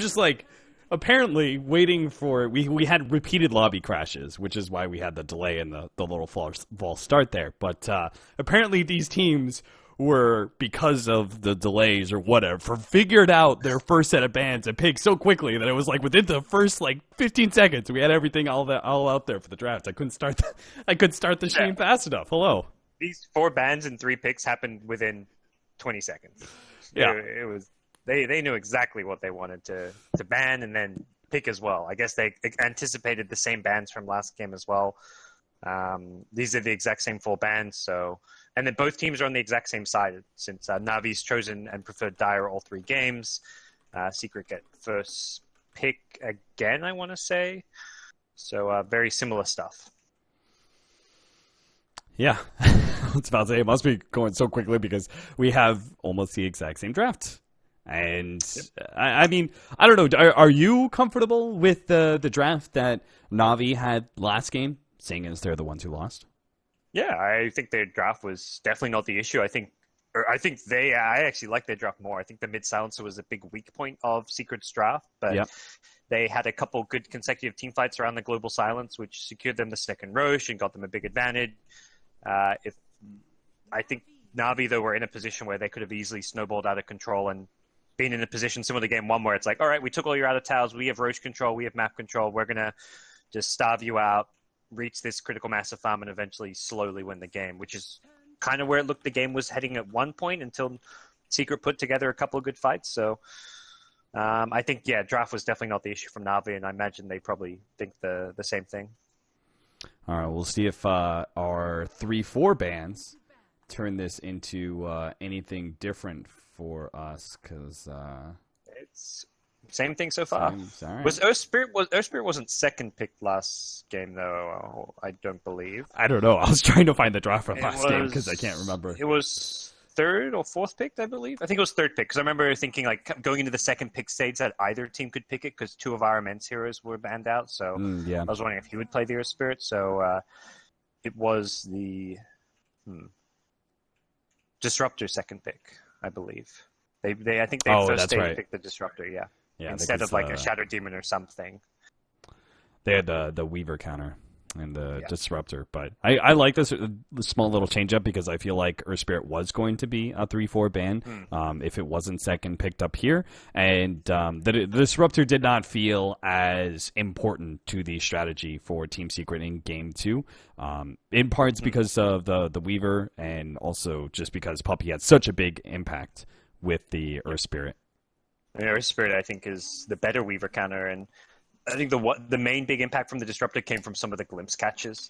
just like, apparently waiting for, we had repeated lobby crashes, which is why we had the delay in the little false start there. But apparently these teams were, because of the delays or whatever, figured out their first set of bans and picked so quickly that it was like within the first like 15 seconds we had everything all out there for the draft. I couldn't start the stream fast enough. Hello. These 4 bans and 3 picks happened within 20 seconds. Yeah, it was they knew exactly what they wanted to ban and then pick as well. I guess they anticipated the same bans from last game as well. These are the exact same 4 bans, so. And then both teams are on the exact same side since NaVi's chosen and preferred Dire all 3 games. Secret get first pick again, I want to say. So very similar stuff. Yeah. I was about to say, it must be going so quickly because we have almost the exact same draft. And I mean, I don't know. Are you comfortable with the draft that NaVi had last game, seeing as they're the ones who lost? Yeah, I think their draft was definitely not the issue. I actually like their draft more. I think the mid silencer was a big weak point of Secret's draft, but they had a couple good consecutive team fights around the global silence, which secured them the second Roche and got them a big advantage. I think NaVi, though, were in a position where they could have easily snowballed out of control and been in a position similar to game 1 where it's like, all right, we took all your out of towers, we have Roche control, we have map control, we're going to just starve you out, reach this critical mass of farm, and eventually slowly win the game, which is kind of where it looked the game was heading at one point until Secret put together a couple of good fights. So I think, draft was definitely not the issue from NaVi, and I imagine they probably think the same thing. All right, we'll see if our 3-4 bans turn this into anything different for us, because it's same thing so far. Right. Was Earth Spirit wasn't second picked last game though? I don't believe. I don't know. I was trying to find the draft from last game because I can't remember. It was 3rd or 4th picked, I believe. I think it was 3rd pick because I remember thinking like going into the second pick stage that either team could pick it because 2 of our immense heroes were banned out. So I was wondering if he would play the Earth Spirit. So it was the Disruptor second pick, I believe. I think they first picked the Disruptor. Yeah, instead of like a Shadow Demon or something. They had the Weaver counter and the Disruptor. But I like this small little change up because I feel like Earth Spirit was going to be a 3-4 ban if it wasn't second picked up here. And the Disruptor did not feel as important to the strategy for Team Secret in Game 2. In parts because of the Weaver and also just because Puppey had such a big impact with the Earth Spirit. Earth Spirit, I think, is the better Weaver counter, and I think the main big impact from the Disruptor came from some of the glimpse catches.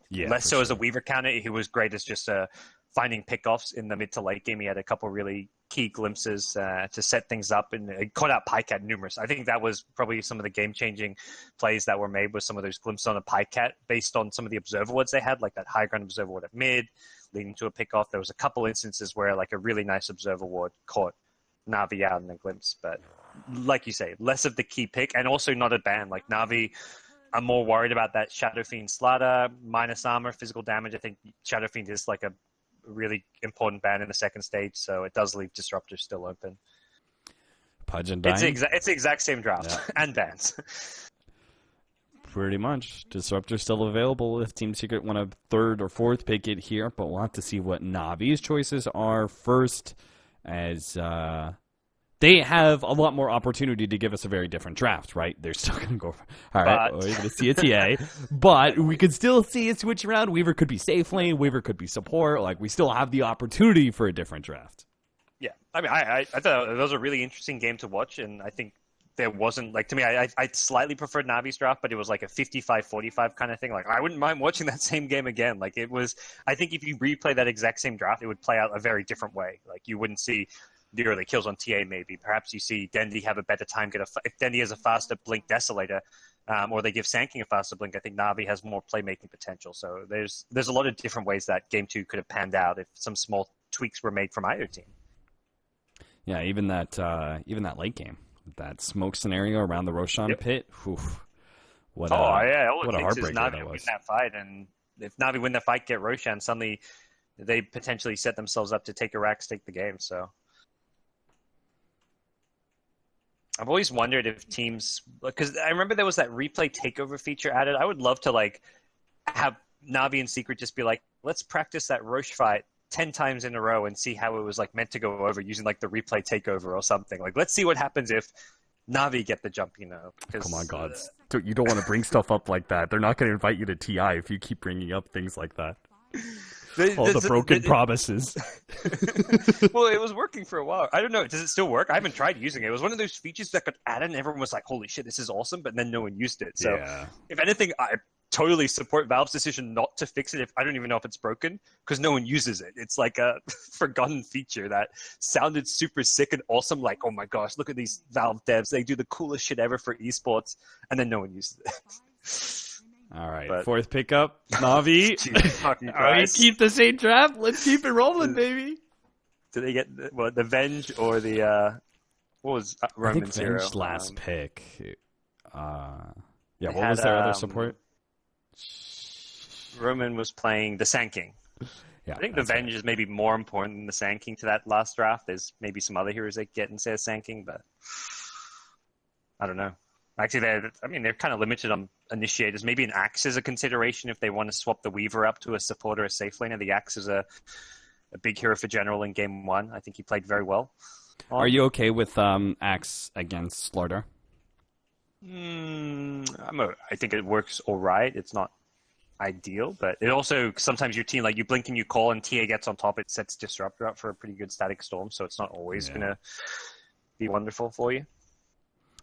Less so as a Weaver counter. He was great as just finding pickoffs in the mid to late game. He had a couple really key glimpses to set things up, and he caught out Pycat numerous. I think that was probably some of the game-changing plays that were made with some of those glimpses on a Pycat based on some of the observer wards they had, like that high ground observer ward at mid, leading to a pickoff. There was a couple instances where like a really nice observer ward caught NaVi out in a glimpse, but like you say, less of the key pick and also not a ban. Like NaVi, I'm more worried about that Shadow Fiend Slaughter, minus armor, physical damage. I think Shadow Fiend is like a really important ban in the second stage, so it does leave Disruptor still open. Pudge and Dying? It's the exact same draft and bans. Pretty much. Disruptor still available if Team Secret want a 3rd or 4th pick it here, but we'll have to see what Navi's choices are first, as they have a lot more opportunity to give us a very different draft, right? They're still going to go for, all right, we're going to see a TA, but we could still see it switch around. Weaver could be safe lane, Weaver could be support. Like, we still have the opportunity for a different draft. Yeah, I mean, I thought it was a really interesting game to watch, and I think there wasn't, like, to me, I slightly preferred Navi's draft, but it was like a 55-45 kind of thing. Like, I wouldn't mind watching that same game again. Like, it was, I think if you replay that exact same draft, it would play out a very different way. Like, you wouldn't see the early kills on TA maybe. Perhaps you see Dendy have a better time, if Dendy has a faster blink Desolator, or they give Sanking a faster blink, I think Navi has more playmaking potential. So there's a lot of different ways that Game 2 could have panned out if some small tweaks were made from either team. Yeah, even that late game. That smoke scenario around the Roshan pit. What a heartbreaker that was. Win that fight, and if Navi win that fight, get Roshan, suddenly they potentially set themselves up to take Iraq, take the game. So I've always wondered if teams, because I remember there was that replay takeover feature added. I would love to like have Navi and Secret just be like, let's practice that Roche fight 10 times in a row and see how it was like meant to go over using like the replay takeover or something. Like, let's see what happens if Navi get the jump, you know. Come on, gods. You don't want to bring stuff up like that. They're not going to invite you to TI if you keep bringing up things like that. All the broken promises. Well, it was working for a while. I don't know. Does it still work? I haven't tried using it. It was one of those features that got added and everyone was like, holy shit, this is awesome. But then no one used it. So if anything, I totally support Valve's decision not to fix it. If I don't even know if it's broken because no one uses it. It's like a forgotten feature that sounded super sick and awesome. Like, oh my gosh, look at these Valve devs. They do the coolest shit ever for esports. And then no one uses it. All right, fourth pickup, NaVi. All right, keep the same draft. Let's keep it rolling, baby. Did they get the Venge or the what was Roman Zero? Venge last pick. What was their other support? Roman was playing the Sand King. Yeah, I think the Venge is maybe more important than the Sand King to that last draft. There's maybe some other heroes they get instead of Sand King, but I don't know. Actually, they're kind of limited on initiators. Maybe an Axe is a consideration if they want to swap the Weaver up to a support or a safe laner. The Axe is a big hero for general in Game 1. I think he played very well. Are you okay with Axe against Slardar? I think it works all right. It's not ideal, but it also, sometimes your team, like you blink and you call and TA gets on top, it sets Disruptor up for a pretty good static storm, so it's not always going to be wonderful for you.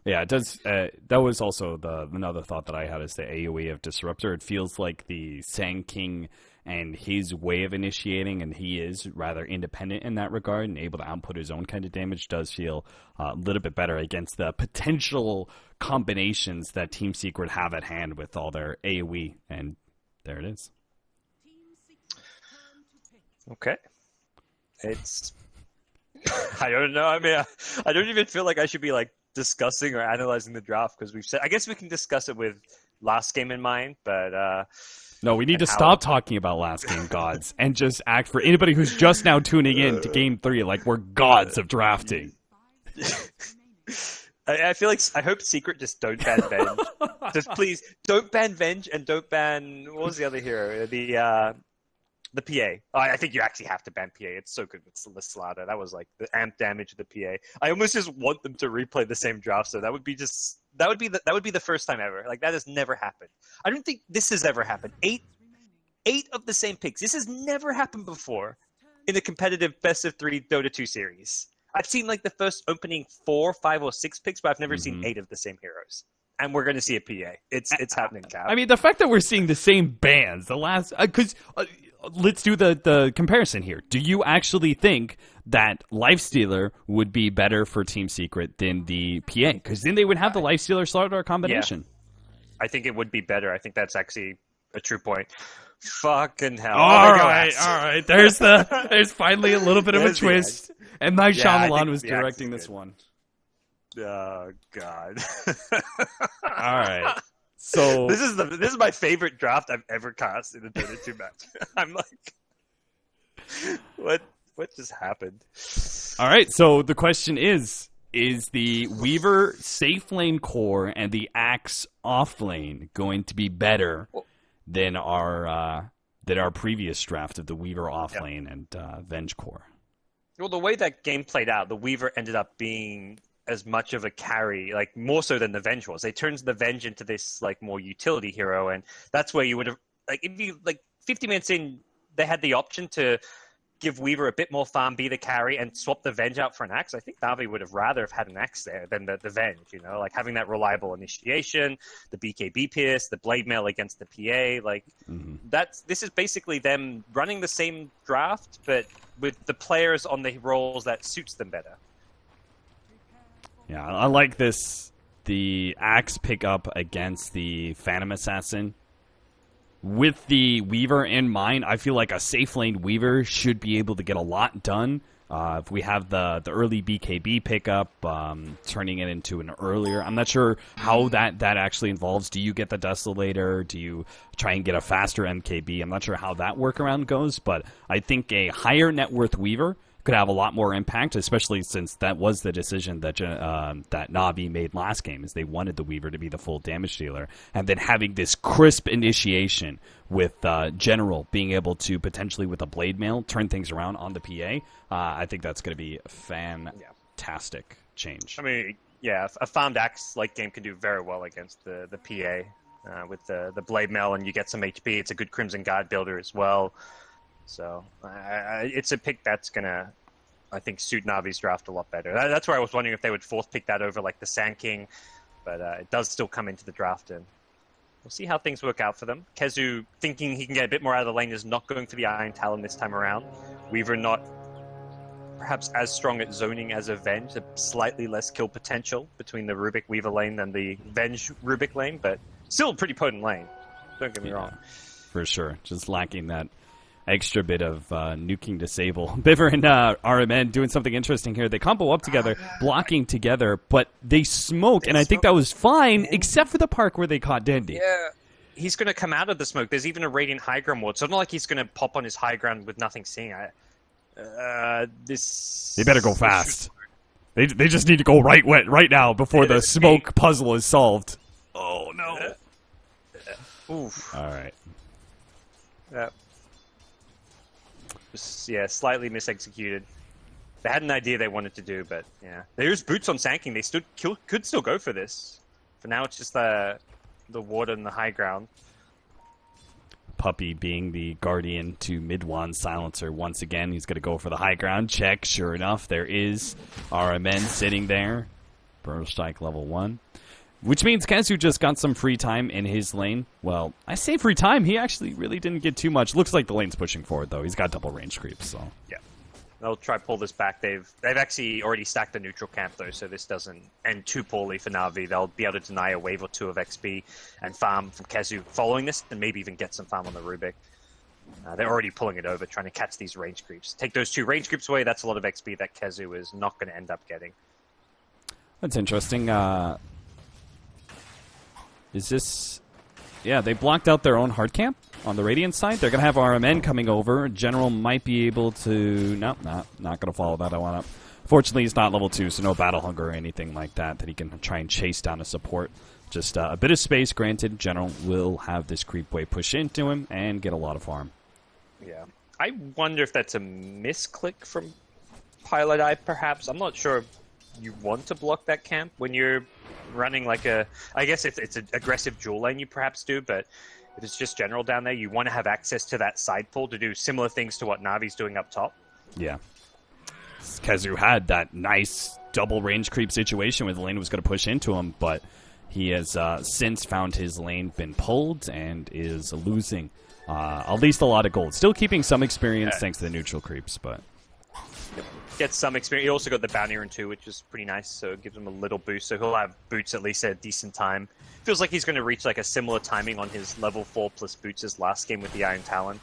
Yeah, it does. That was also another thought that I had is the AoE of Disruptor. It feels like the Sand King and his way of initiating, and he is rather independent in that regard and able to output his own kind of damage, does feel a little bit better against the potential combinations that Team Secret have at hand with all their AoE, and there it is. Okay. It's... I don't know. I mean, I don't even feel like I should be like discussing or analyzing the draft because we've said, I guess we can discuss it with last game in mind, but no, we need to stop talking about last game gods and just act for anybody who's just now tuning in to game 3 like we're gods of drafting. I feel like I hope Secret just don't ban Venge. Just please don't ban Venge and don't ban, what was the other hero? The PA. Oh, I think you actually have to ban PA. It's so good with Slaughter. That was like the amp damage of the PA. I almost just want them to replay the same draft. So that would be the first time ever. Like that has never happened. I don't think this has ever happened. Eight of the same picks. This has never happened before in a competitive best of 3 Dota 2 series. I've seen like the first opening 4, 5, or 6 picks, but I've never seen 8 of the same heroes. And we're going to see a PA. It's happening, Cap. I mean, the fact that we're seeing the same bands, the last because. Let's do the comparison here. Do you actually think that Lifestealer would be better for Team Secret than the PA? Because then they would have the Lifestealer Slardar combination. Yeah. I think it would be better. I think that's actually a true point. Fucking hell. All right. There's finally a little bit of a twist. And Night Shyamalan was directing this one. Oh, God. All right. So this is my favorite draft I've ever cast in a Dota 2 match. I'm like, what just happened? All right, so the question is the Weaver safe lane core and the Axe off lane going to be better than our previous draft of the Weaver off lane and Venge core? Well, the way that game played out, the Weaver ended up being as much of a carry, like more so than the Venge was. They turned the Venge into this like more utility hero, and that's where you would have like if you like 50 minutes in, they had the option to give Weaver a bit more farm, be the carry, and swap the Venge out for an Axe. I think NaVi would have rather have had an Axe there than the Venge, you know, like having that reliable initiation, the BKB pierce, the blade mail against the PA, like this is basically them running the same draft, but with the players on the roles that suits them better. Yeah, I like this. The Axe pickup against the Phantom Assassin. With the Weaver in mind, I feel like a safe lane Weaver should be able to get a lot done. If we have the early BKB pickup, turning it into an earlier. I'm not sure how that actually involves. Do you get the Desolator? Do you try and get a faster MKB? I'm not sure how that workaround goes, but I think a higher net worth Weaver could have a lot more impact, especially since that was the decision that that NaVi made last game, is they wanted the Weaver to be the full damage dealer, and then having this crisp initiation with General being able to potentially with a Blade Mail turn things around on the PA. I think that's going to be a fantastic change. I mean, yeah, a farmed axe late game can do very well against the PA with the Blade Mail, and you get some HP. It's a good Crimson Guard builder as well. So it's a pick that's going to, I think, suit Navi's draft a lot better. That's where I was wondering if they would fourth pick that over like the Sand King, but it does still come into the draft, and we'll see how things work out for them. Kezu, thinking he can get a bit more out of the lane, is not going for the Iron Talon this time around. Weaver not perhaps as strong at zoning as a Venge, a slightly less kill potential between the Rubik Weaver lane than the Venge Rubik lane, but still a pretty potent lane. Don't get me wrong. For sure. Just lacking that extra bit of nuking disable. Biver and RMN doing something interesting here. They combo up together, blocking together, but they smoke, and I think that was fine, except for the part where they caught Dendy. Yeah. He's going to come out of the smoke. There's even a Radiant High Ground ward, so it's not like he's going to pop on his high ground with nothing seeing. They better go fast. They just need to go right now before the smoke puzzle is solved. Oh, no. Oof. All right. Yeah, slightly misexecuted. They had an idea they wanted to do, but yeah. There's boots on Sand King. They could still go for this. For now, it's just the ward and the high ground. Puppy being the guardian to Midwan Silencer once again. He's going to go for the high ground check. Sure enough, there is RMN sitting there. Burrow Strike level 1. Which means Kezu just got some free time in his lane. Well, I say free time. He actually really didn't get too much. Looks like the lane's pushing forward, though. He's got double range creeps, so... Yeah. They'll try to pull this back. They've actually already stacked the neutral camp, though, so this doesn't end too poorly for Na'Vi. They'll be able to deny a wave or two of XP and farm from Kezu following this, and maybe even get some farm on the Rubik. They're already pulling it over, trying to catch these range creeps. Take those 2 range creeps away, that's a lot of XP that Kezu is not going to end up getting. That's interesting. Is this... Yeah, they blocked out their own hard camp on the Radiant side. They're going to have RMN coming over. General might be able to... No, not going to follow that. I want to... Fortunately, he's not level 2, so no battle hunger or anything like that he can try and chase down a support. Just a bit of space, granted. General will have this creep wave push into him and get a lot of farm. Yeah. I wonder if that's a misclick from Pilot Eye, perhaps. I'm not sure if you want to block that camp when you're running like a... I guess if it's an aggressive dual lane, you perhaps do, but if it's just General down there, you want to have access to that side pull to do similar things to what Navi's doing up top. Yeah. Kezu had that nice double range creep situation where the lane was going to push into him, but he has since found his lane been pulled and is losing at least a lot of gold. Still keeping some experience thanks to the neutral creeps, but... Gets some experience. He also got the bounty rune too, which is pretty nice, so it gives him a little boost. So he'll have boots at least at a decent time. Feels like he's going to reach like a similar timing on his level 4 plus boots as last game with the Iron Talon.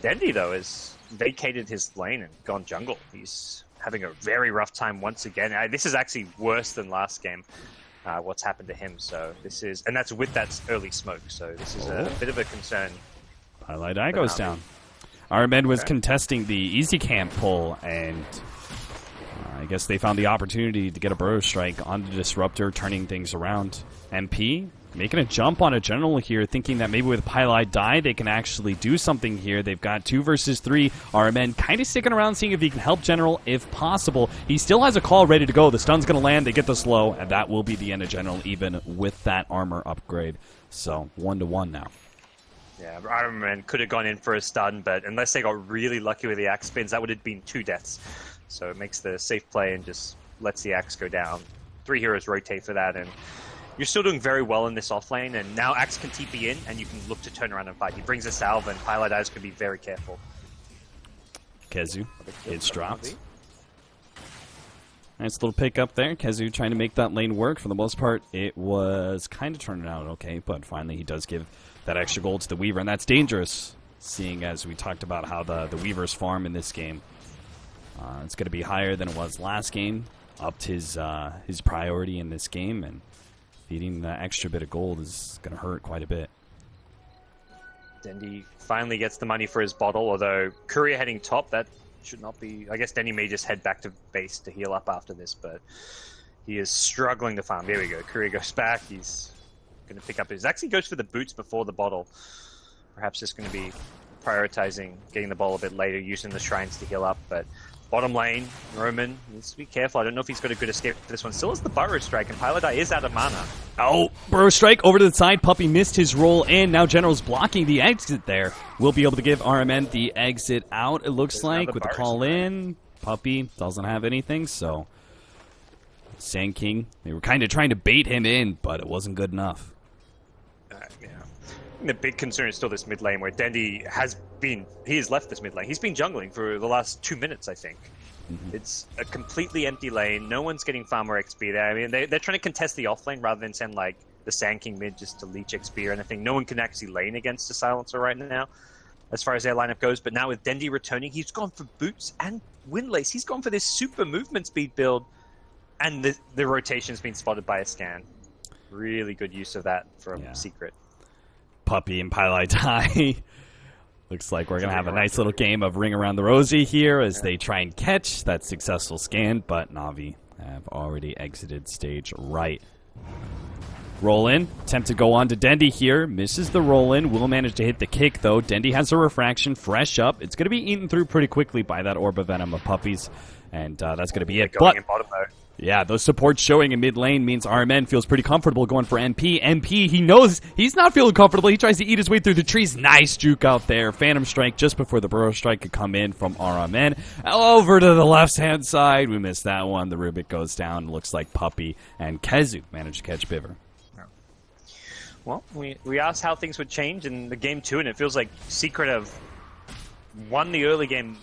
Dendy, though, has vacated his lane and gone jungle. He's having a very rough time once again. This is actually worse than last game, what's happened to him. So this is... And that's with that early smoke, so this is a bit of a concern. Highlight Eye goes down. Armed was contesting the easy camp pull, and I guess they found the opportunity to get a Burrow Strike on the Disruptor, turning things around. MP making a jump on a General here, thinking that maybe with Pilot Die they can actually do something here. They've got 2 versus 3. RMN kind of sticking around, seeing if he can help General if possible. He still has a call ready to go. The stun's going to land. They get the slow, and that will be the end of General, even with that armor upgrade. So 1-1 now. Yeah, Iron Man could have gone in for a stun, but unless they got really lucky with the axe spins, that would have been 2 deaths. So it makes the safe play and just lets the axe go down. 3 heroes rotate for that, and you're still doing very well in this offlane, and now axe can TP in, and you can look to turn around and fight. He brings a salve, and Pilot Eyes could be very careful. Kezu, it's dropped. Nice little pick up there. Kezu trying to make that lane work. For the most part, it was kind of turning out okay, but finally he does give that extra gold to the Weaver, and that's dangerous, seeing as we talked about how the Weaver's farm in this game. It's going to be higher than it was last game. Upped his priority in this game, and feeding that extra bit of gold is going to hurt quite a bit. Dendy finally gets the money for his bottle, although Courier heading top, that should not be... I guess Denny may just head back to base to heal up after this, but he is struggling to farm. There we go. Courier goes back. He's going to pick up his... Actually goes for the boots before the bottle. Perhaps just going to be prioritizing getting the ball a bit later, using the shrines to heal up, but bottom lane, Roman needs to be careful. I don't know if he's got a good escape for this one. Still has the Burrow Strike, and Paladai is out of mana. Oh, Burrow Strike over to the side. Puppey missed his roll in. Now General's blocking the exit there. We'll be able to give RMN the exit out, it looks like, with the call in. Puppey doesn't have anything, so Sand King, they were kind of trying to bait him in, but it wasn't good enough. Yeah. The big concern is still this mid lane where Dendy he has left this mid lane. He's been jungling for the last 2 minutes, I think. Mm-hmm. It's a completely empty lane. No one's getting far more XP there. I mean, they're trying to contest the off lane rather than send like the Sand King mid just to leech XP or anything. No one can actually lane against the Silencer right now, as far as their lineup goes. But now with Dendy returning, he's gone for boots and Windlace. He's gone for this super movement speed build, and the rotation's been spotted by a scan. Really good use of that from Secret. Puppey and Paladai. Looks like we're going to have a nice little game of Ring Around the Rosie here as they try and catch that successful scan, but NaVi have already exited stage right. Roll in, attempt to go on to Dendy here, misses the roll in, will manage to hit the kick though. Dendy has a refraction, fresh up. It's going to be eaten through pretty quickly by that Orb of Venom of Puppies, and that's going to be it. Going in bottom though. Yeah, those supports showing in mid lane means RMN feels pretty comfortable going for MP. MP, he knows he's not feeling comfortable. He tries to eat his way through the trees. Nice juke out there. Phantom Strike just before the Burrow Strike could come in from RMN. Over to the left-hand side. We missed that one. The Rubik goes down. Looks like Puppey and Kezu managed to catch Biver. Well, we asked how things would change in the game 2, and it feels like Secret have won the early game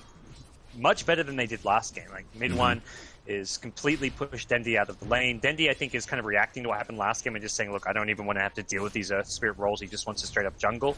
much better than they did last game. Like, mid one is completely pushed Dendy out of the lane. Dendy, I think, is kind of reacting to what happened last game and just saying, look, I don't even want to have to deal with these Earth Spirit rolls. He just wants to straight up jungle.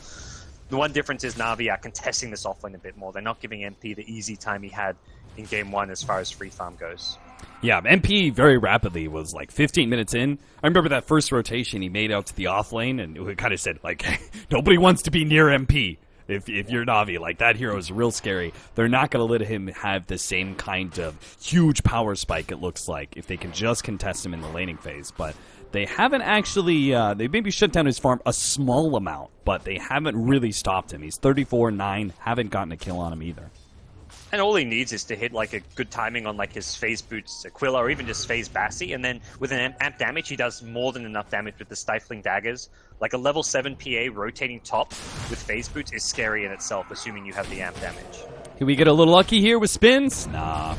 The one difference is NaVi are contesting this offlane a bit more. They're not giving MP the easy time he had in game 1 as far as free farm goes. Yeah, MP very rapidly was like 15 minutes in. I remember that first rotation he made out to the offlane, and it kind of said, like, nobody wants to be near MP. If you're NaVi, like, that hero is real scary. They're not going to let him have the same kind of huge power spike, it looks like, if they can just contest him in the laning phase. But they haven't actually, they maybe shut down his farm a small amount, but they haven't really stopped him. He's 34-9, haven't gotten a kill on him either. And all he needs is to hit like a good timing on like his phase boots Aquila or even just phase Bassi, and then with an amp damage he does more than enough damage with the stifling daggers. Like a level 7 PA rotating top with phase boots is scary in itself, assuming you have the amp damage. Can we get a little lucky here with spins? Nah.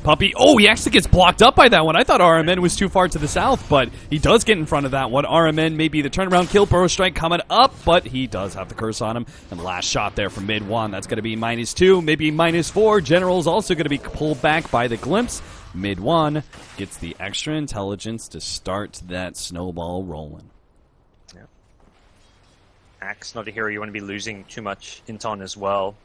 Puppey, oh, he actually gets blocked up by that one. I thought RMN was too far to the south, but he does get in front of that one. RMN may be the turnaround kill. Burrow Strike coming up, but he does have the curse on him. And last shot there from mid 1. That's going to be -2, maybe -4. General's also going to be pulled back by the glimpse. Mid 1 gets the extra intelligence to start that snowball rolling. Yeah. Axe, not a hero you want to be losing too much int on as well.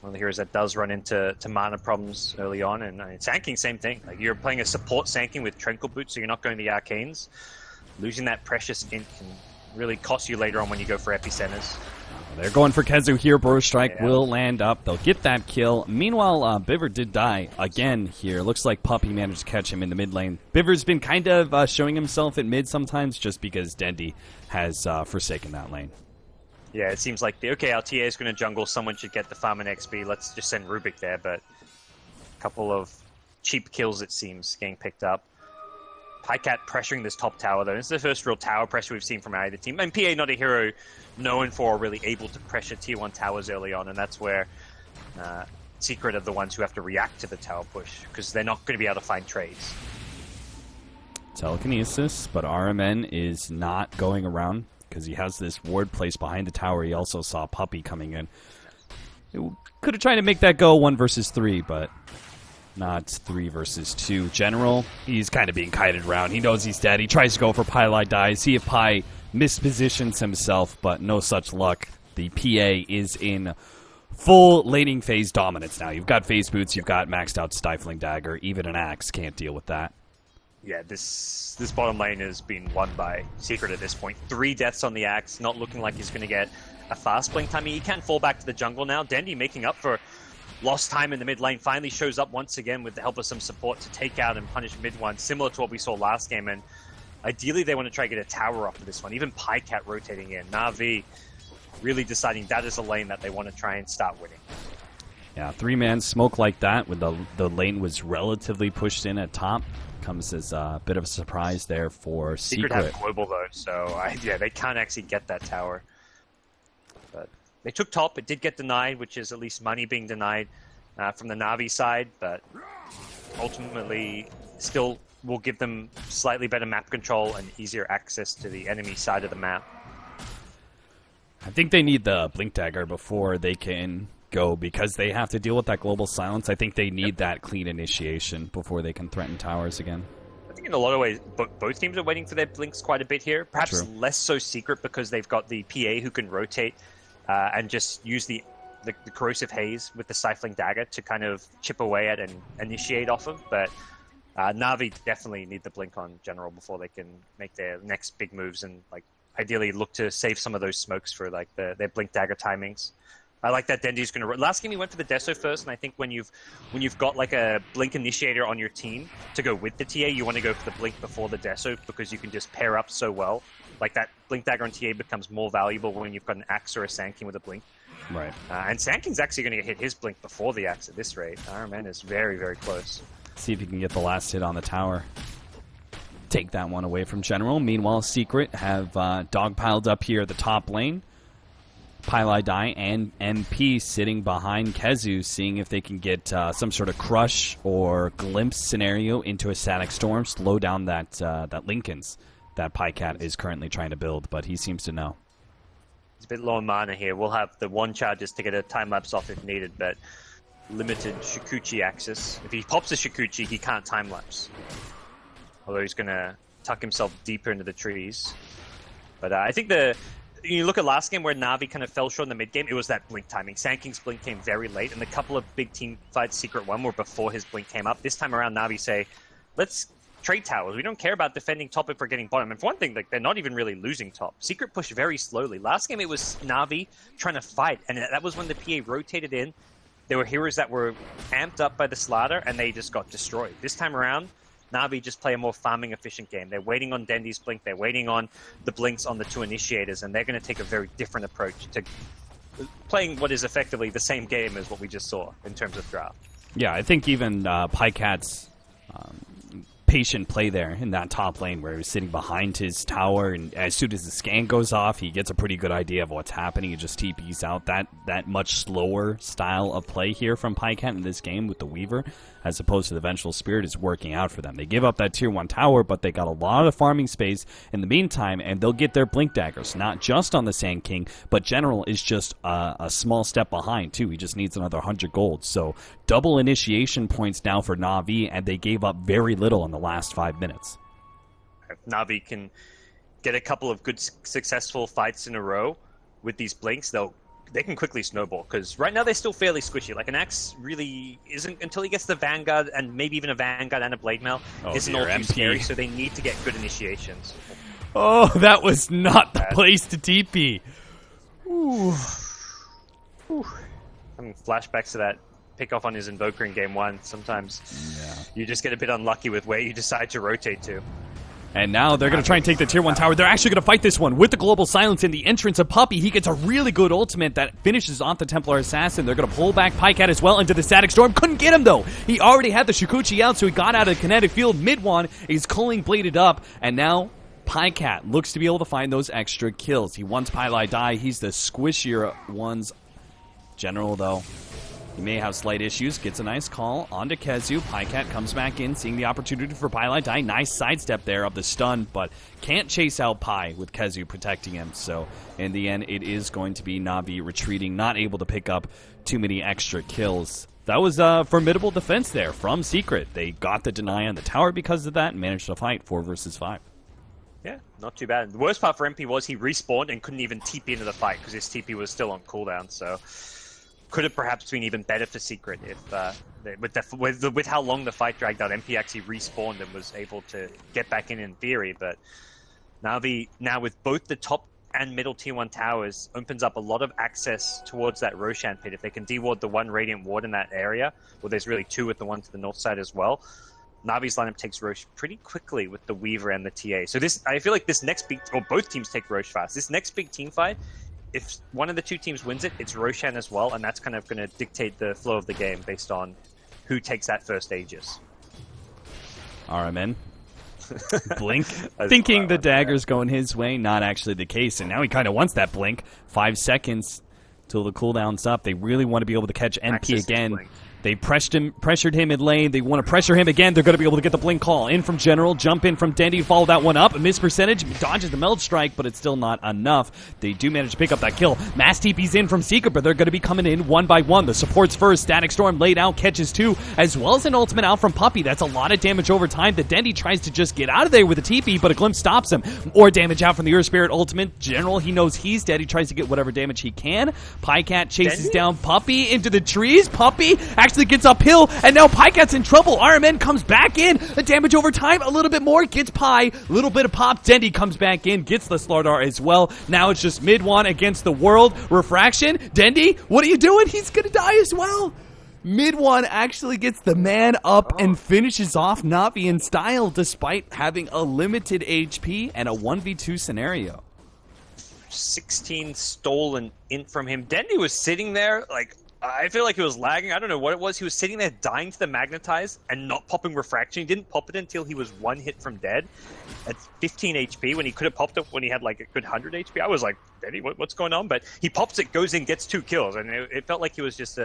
One of the heroes that does run into mana problems early on, and Sand King, same thing. Like, you're playing a support Sand King with Tranquil Boots, so you're not going the arcanes. Losing that precious int can really cost you later on when you go for epicenters. They're going for Kezu here. Burrow Strike will land up. They'll get that kill. Meanwhile, Biver did die again here. Looks like Puppey managed to catch him in the mid lane. Biver's been kind of showing himself at mid sometimes just because Dendy has forsaken that lane. Yeah, it seems like, our TA is going to jungle, someone should get the farm and XP, let's just send Rubik there, but a couple of cheap kills, it seems, getting picked up. Pycat pressuring this top tower, though. This is the first real tower pressure we've seen from either team. And PA, not a hero known for really able to pressure tier 1 towers early on, and that's where Secret are the ones who have to react to the tower push, because they're not going to be able to find trades. Telekinesis, but RMN is not going around, because he has this ward placed behind the tower. He also saw Puppey coming in. Could have tried to make that go 1 versus 3, but not 3 versus 2. General, he's kind of being kited around. He knows he's dead. He tries to go for Pylai dies. See if Pi mispositions himself, but no such luck. The PA is in full laning phase dominance now. You've got phase boots, you've got maxed out Stifling Dagger. Even an axe can't deal with that. Yeah, this bottom lane has been won by Secret at this point. 3 deaths on the axe, not looking like he's going to get a fast blink time. He can fall back to the jungle now. Dendy making up for lost time in the mid lane, finally shows up once again with the help of some support to take out and punish mid one, similar to what we saw last game. And ideally, they want to try to get a tower up for this one. Even PyCat rotating in. NaVi really deciding that is a lane that they want to try and start winning. Yeah, 3-man smoke like that when the lane was relatively pushed in at top comes as a bit of a surprise there for Secret. Have global though, so yeah, they can't actually get that tower. But they took top. It did get denied, which is at least money being denied from the NaVi side, but ultimately still will give them slightly better map control and easier access to the enemy side of the map. I think they need the Blink Dagger before they can go, because they have to deal with that global silence. I think they need that clean initiation before they can threaten towers again. I think in a lot of ways, both teams are waiting for their blinks quite a bit here. Perhaps True. Less so Secret because they've got the PA who can rotate and just use the corrosive haze with the Stifling Dagger to kind of chip away at and initiate off of. But NaVi definitely need the blink on general before they can make their next big moves and like ideally look to save some of those smokes for like their Blink Dagger timings. I like that Dendy's going to... Last game he went for the Deso first, and I think when you've got like a Blink Initiator on your team to go with the TA, you want to go for the Blink before the Deso because you can just pair up so well. Like that Blink Dagger on TA becomes more valuable when you've got an Axe or a Sand with a Blink. Right. And Sand King's actually going to hit his Blink before the Axe at this rate. Iron Man is very, very close. See if he can get the last hit on the tower. Take that one away from General. Meanwhile, Secret have dogpiled up here at the top lane. Pylai and MP sitting behind Kezu, seeing if they can get some sort of crush or glimpse scenario into a static storm, slow down that Lincoln's that PyCat is currently trying to build, but he seems to know. He's a bit low on mana here. We'll have the one charges to get a time lapse off if needed, but limited Shikuchi access. If he pops a Shikuchi, he can't time lapse. Although he's going to tuck himself deeper into the trees. But I think you look at last game where NaVi kind of fell short in the mid game, it was that blink timing. Sand King's blink came very late, and the couple of big team fights Secret won were before his blink came up. This time around, NaVi say, let's trade towers. We don't care about defending top if we're getting bottom. And for one thing, like they're not even really losing top. Secret pushed very slowly. Last game, it was NaVi trying to fight, and that was when the PA rotated in. There were heroes that were amped up by the Slaughter, and they just got destroyed. This time around, NaVi just play a more farming efficient game. They're waiting on Dendy's blink, they're waiting on the blinks on the two initiators, and they're going to take a very different approach to playing what is effectively the same game as what we just saw in terms of draft. Yeah, I think even PyCat's patient play there in that top lane where he was sitting behind his tower, and as soon as the scan goes off, he gets a pretty good idea of what's happening. He just TPs out. That much slower style of play here from PyCat in this game with the Weaver, as opposed to the Vengeful Spirit, is working out for them. They give up that tier 1 tower, but they got a lot of farming space in the meantime, and they'll get their Blink Daggers, not just on the Sand King, but General is just a small step behind, too. He just needs another 100 gold. So double initiation points now for NaVi, and they gave up very little in the last 5 minutes. If NaVi can get a couple of good, successful fights in a row with these blinks, they can quickly snowball, because right now they're still fairly squishy. Like an Axe really isn't, until he gets the Vanguard, and maybe even a Vanguard and a Blade Mail, isn't all too scary, so they need to get good initiations. Oh, that was not the place to TP. Ooh. Having flashbacks to that pick off on his Invoker in game 1. Sometimes you just get a bit unlucky with where you decide to rotate to. And now they're going to try and take the tier 1 tower. They're actually going to fight this one with the global silence and the entrance of Puppey. He gets a really good ultimate that finishes off the Templar Assassin. They're going to pull back PyCat as well into the Static Storm. Couldn't get him, though. He already had the Shikuchi out, so he got out of the kinetic field. Mid-one is culling bladed up, and now PyCat looks to be able to find those extra kills. He wants Pylai die. He's the squishier ones. General, though, he may have slight issues. Gets a nice call onto Kezu. PyCat comes back in, seeing the opportunity for Pylai die. Nice sidestep there of the stun, but can't chase out Py with Kezu protecting him. So in the end, it is going to be NaVi retreating, not able to pick up too many extra kills. That was a formidable defense there from Secret. They got the deny on the tower because of that and managed to fight 4 versus 5. Yeah, not too bad. The worst part for MP was he respawned and couldn't even TP into the fight because his TP was still on cooldown, so could have perhaps been even better for Secret if with how long the fight dragged out. MP actually respawned and was able to get back in theory, but NaVi now with both the top and middle tier 1 towers opens up a lot of access towards that Roshan pit. If they can deward the one Radiant Ward in that area, well, there's really two with the one to the north side as well. Navi's lineup takes Rosh pretty quickly with the Weaver and the TA. So I feel like this next big, or both teams take Rosh fast. This next big team fight, if one of the two teams wins it, it's Roshan as well, and that's kind of going to dictate the flow of the game based on who takes that first Aegis. RMN. Blink. Thinking the dagger's going his way, not actually the case, and now he kind of wants that blink. 5 seconds till the cooldown's up. They really want to be able to catch NP again. They pressured him in lane. They want to pressure him again. They're going to be able to get the blink call. In from General, jump in from Dendy, follow that one up. A miss percentage, dodges the meld strike, but it's still not enough. They do manage to pick up that kill. Mass TP's in from Secret, but they're going to be coming in one by one. The supports first. Static Storm laid out, catches two, as well as an ultimate out from Puppey. That's a lot of damage over time. The Dendy tries to just get out of there with a TP, but a glimpse stops him. More damage out from the Earth Spirit ultimate. General, he knows he's dead. He tries to get whatever damage he can. Pycat chases down Puppey into the trees. Puppey actually gets uphill, and now Pycat's in trouble. RMN comes back in. The damage over time, a little bit more. Gets Py. Little bit of pop. Dendy comes back in. Gets the Slardar as well. Now it's just mid one against the world. Refraction. Dendy, what are you doing? He's gonna die as well. Mid one actually gets the man up and finishes off NaVi in style despite having a limited HP and a 1v2 scenario. 16 stolen in from him. Dendy was sitting there like, I feel like he was lagging. I don't know what it was. He was sitting there dying to the Magnetize and not popping Refraction. He didn't pop it until he was one hit from dead at 15 HP when he could have popped it when he had like a good 100 HP. I was like, Denny, what's going on? But he pops it, goes in, gets 2 kills. And it felt like he was just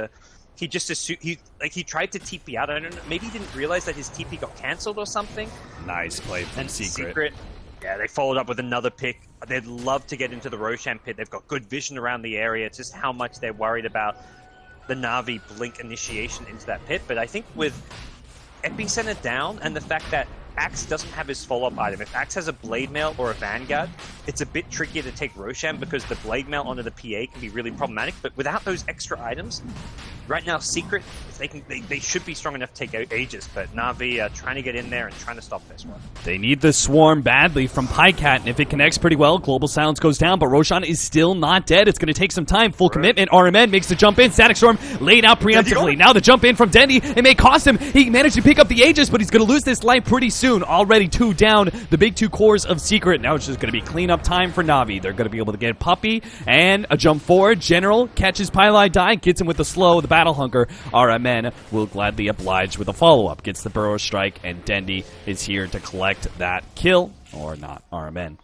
he tried to TP out. I don't know. Maybe he didn't realize that his TP got cancelled or something. Nice play from Secret. Yeah, they followed up with another pick. They'd love to get into the Roshan pit. They've got good vision around the area. It's just how much they're worried about the Navi blink initiation into that pit. But I think with Epicenter down and the fact that Axe doesn't have his follow-up item, if Axe has a Blade Mail or a Vanguard, it's a bit trickier to take Roshan because the Blade Mail onto the PA can be really problematic. But without those extra items, right now Secret, if they should be strong enough to take Aegis. But Navi are trying to get in there and trying to stop this one. They need the swarm badly from Pycat, and if it connects pretty well, Global Silence goes down, but Roshan is still not dead. It's going to take some time. Full commitment. RMN makes the jump in. Static Storm laid out preemptively. Now the jump in from Dendy. It may cost him. He managed to pick up the Aegis, but he's going to lose this life pretty soon. Already 2 down. The big 2 cores of Secret. Now it's just going to be cleanup time for Navi. They're going to be able to get Puppey and a jump forward. General catches Pylai Die, gets him with the slow, the Battle Hunker. RMN will gladly oblige with a follow-up. Gets the Burrow Strike, and Dendy is here to collect that kill. Or not. RMN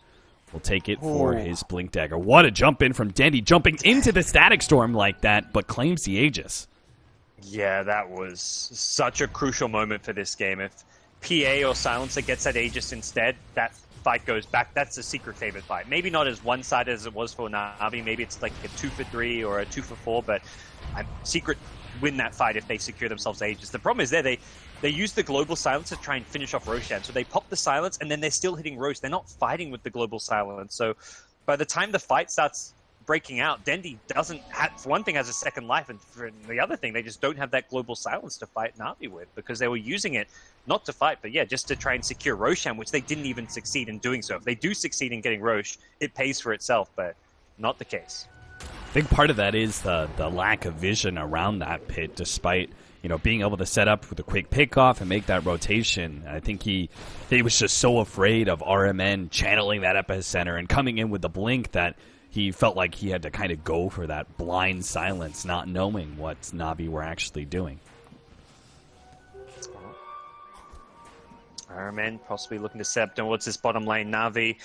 will take it for his Blink Dagger. What a jump in from Dendy, jumping into the Static Storm like that, but claims the Aegis. Yeah, that was such a crucial moment for this game. If PA or Silencer gets that Aegis instead, that fight goes back. That's a Secret favorite fight. Maybe not as one-sided as it was for Navi. Maybe it's like a 2-for-3 or a 2-for-4, but Secret win that fight if they secure themselves Aegis. The problem is they use the Global Silence to try and finish off Roshan. So they pop the Silence, and then they're still hitting Rosh. They're not fighting with the Global Silence. So by the time the fight starts breaking out, Dendy doesn't have, for one thing, has a second life, and for the other thing, they just don't have that Global Silence to fight Navi with, because they were using it not to fight, but yeah, just to try and secure Roshan, which they didn't even succeed in doing so. If they do succeed in getting Rosh, it pays for itself, but not the case. I think part of that is the lack of vision around that pit, despite being able to set up with a quick pickoff and make that rotation. I think he was just so afraid of RMN channeling that epicenter and coming in with the blink that he felt like he had to kind of go for that blind silence, not knowing what Navi were actually doing. RMN possibly looking to set up towards this bottom lane. Navi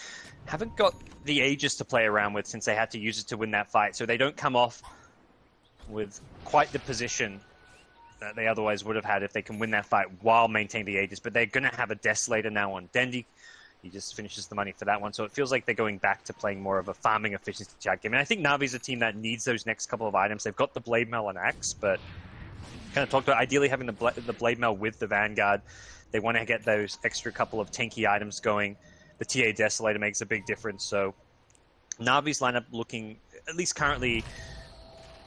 haven't got the Aegis to play around with since they had to use it to win that fight, so they don't come off with quite the position that they otherwise would have had if they can win that fight while maintaining the Aegis. But they're going to have a Desolator now on Dendy. He just finishes the money for that one. So it feels like they're going back to playing more of a farming efficiency chat game. And I think Navi's a team that needs those next couple of items. They've got the Blade Mail and Axe, but kind of talked about ideally having the Blade Mail with the Vanguard. They want to get those extra couple of tanky items going. The TA Desolator makes a big difference. So Navi's lineup looking, at least currently,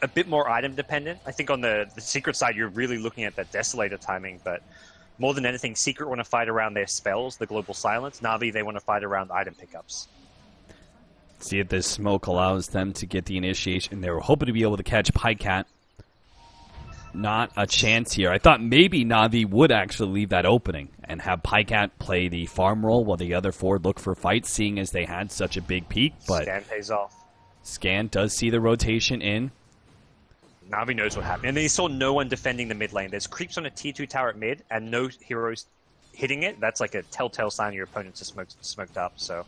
a bit more item dependent. I think on the Secret side, you're really looking at that Desolator timing, but more than anything, Secret want to fight around their spells, the Global Silence. Navi, they want to fight around item pickups. See if this smoke allows them to get the initiation. They were hoping to be able to catch Pycat. Not a chance here. I thought maybe NaVi would actually leave that opening and have Pycat play the farm role while the other four look for fights, seeing as they had such a big peak. But Scan pays off. Scan does see the rotation in. NaVi knows what happened. And then he saw no one defending the mid lane. There's creeps on a tier 2 tower at mid and no heroes hitting it. That's like a telltale sign your opponents are smoked up. So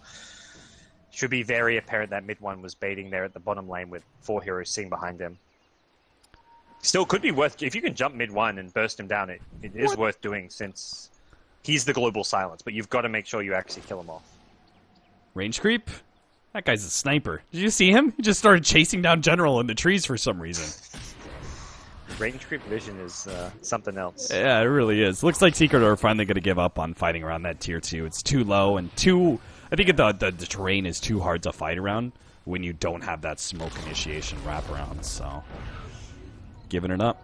should be very apparent that mid one was baiting there at the bottom lane with 4 heroes sitting behind him. Still could be worth, if you can jump mid one and burst him down, it is worth doing since he's the global silence, but you've got to make sure you actually kill him off. Range creep? That guy's a sniper. Did you see him? He just started chasing down General in the trees for some reason. Range creep vision is something else. Yeah, it really is. Looks like Secret are finally going to give up on fighting around that tier 2. It's too low and too... I think the terrain is too hard to fight around when you don't have that smoke initiation wraparound, so... Giving it up.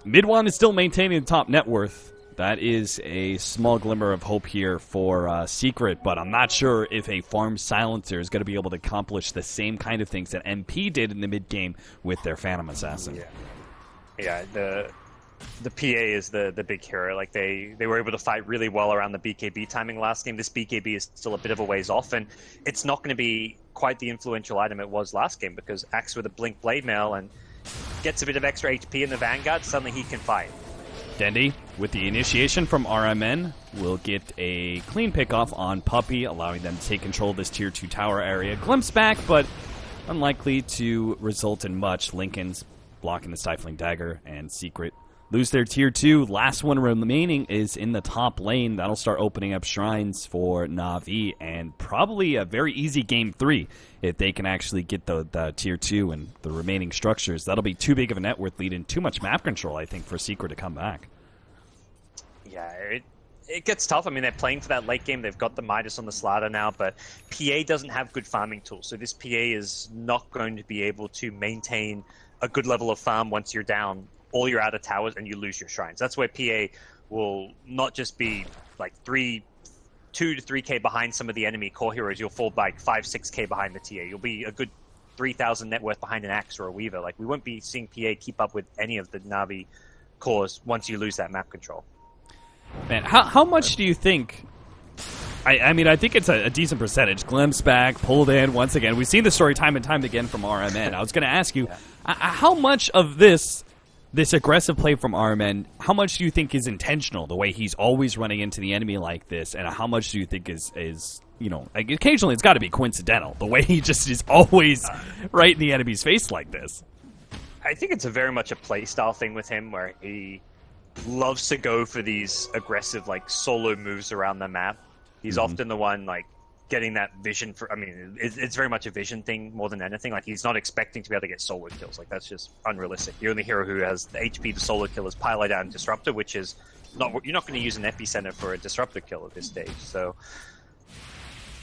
Mid one is still maintaining the top net worth. That is a small glimmer of hope here for Secret, but I'm not sure if a farm silencer is going to be able to accomplish the same kind of things that MP did in the mid game with their Phantom Assassin. Yeah, the PA is the big hero. Like they were able to fight really well around the BKB timing last game. This BKB is still a bit of a ways off, and it's not going to be quite the influential item it was last game because Axe with a Blink Blade Mail and gets a bit of extra HP in the Vanguard, suddenly he can fight. Dendy, with the initiation from RMN, will get a clean pick-off on Puppey, allowing them to take control of this Tier 2 tower area. Glimpse back, but unlikely to result in much. Lincoln's blocking the Stifling Dagger, and Secret lose their Tier 2. Last one remaining is in the top lane. That'll start opening up shrines for NaVi, and probably a very easy Game 3 if they can actually get the Tier 2 and the remaining structures. That'll be too big of a net worth lead and too much map control, I think, for Secret to come back. Yeah, it gets tough. I mean, they're playing for that late game. They've got the Midas on the Slider now, but PA doesn't have good farming tools, so this PA is not going to be able to maintain a good level of farm once you're down all your outer towers and you lose your shrines. That's where PA will not just be like 2 to 3k behind some of the enemy core heroes. You'll fall by 5-6k behind the TA. You'll be a good 3,000 net worth behind an Axe or a Weaver. Like, we won't be seeing PA keep up with any of the NaVi cores once you lose that map control. Man, how much do you think... I mean, I think it's a decent percentage. Glimpse back, pulled in once again. We've seen the story time and time again from RMN. I was going to ask you, how much of this aggressive play from RMN, how much do you think is intentional, the way he's always running into the enemy like this, and how much do you think is you know, like, occasionally it's got to be coincidental, the way he just is always right in the enemy's face like this? I think it's very much a play style thing with him, where he loves to go for these aggressive, like, solo moves around the map. He's often the one, like, getting that vision for... I mean, it's very much a vision thing more than anything. Like, he's not expecting to be able to get solo kills. Like, that's just unrealistic. The only hero who has the HP to solo kill is Pylite and Disruptor, which is not... You're not going to use an Epicenter for a Disruptor kill at this stage. So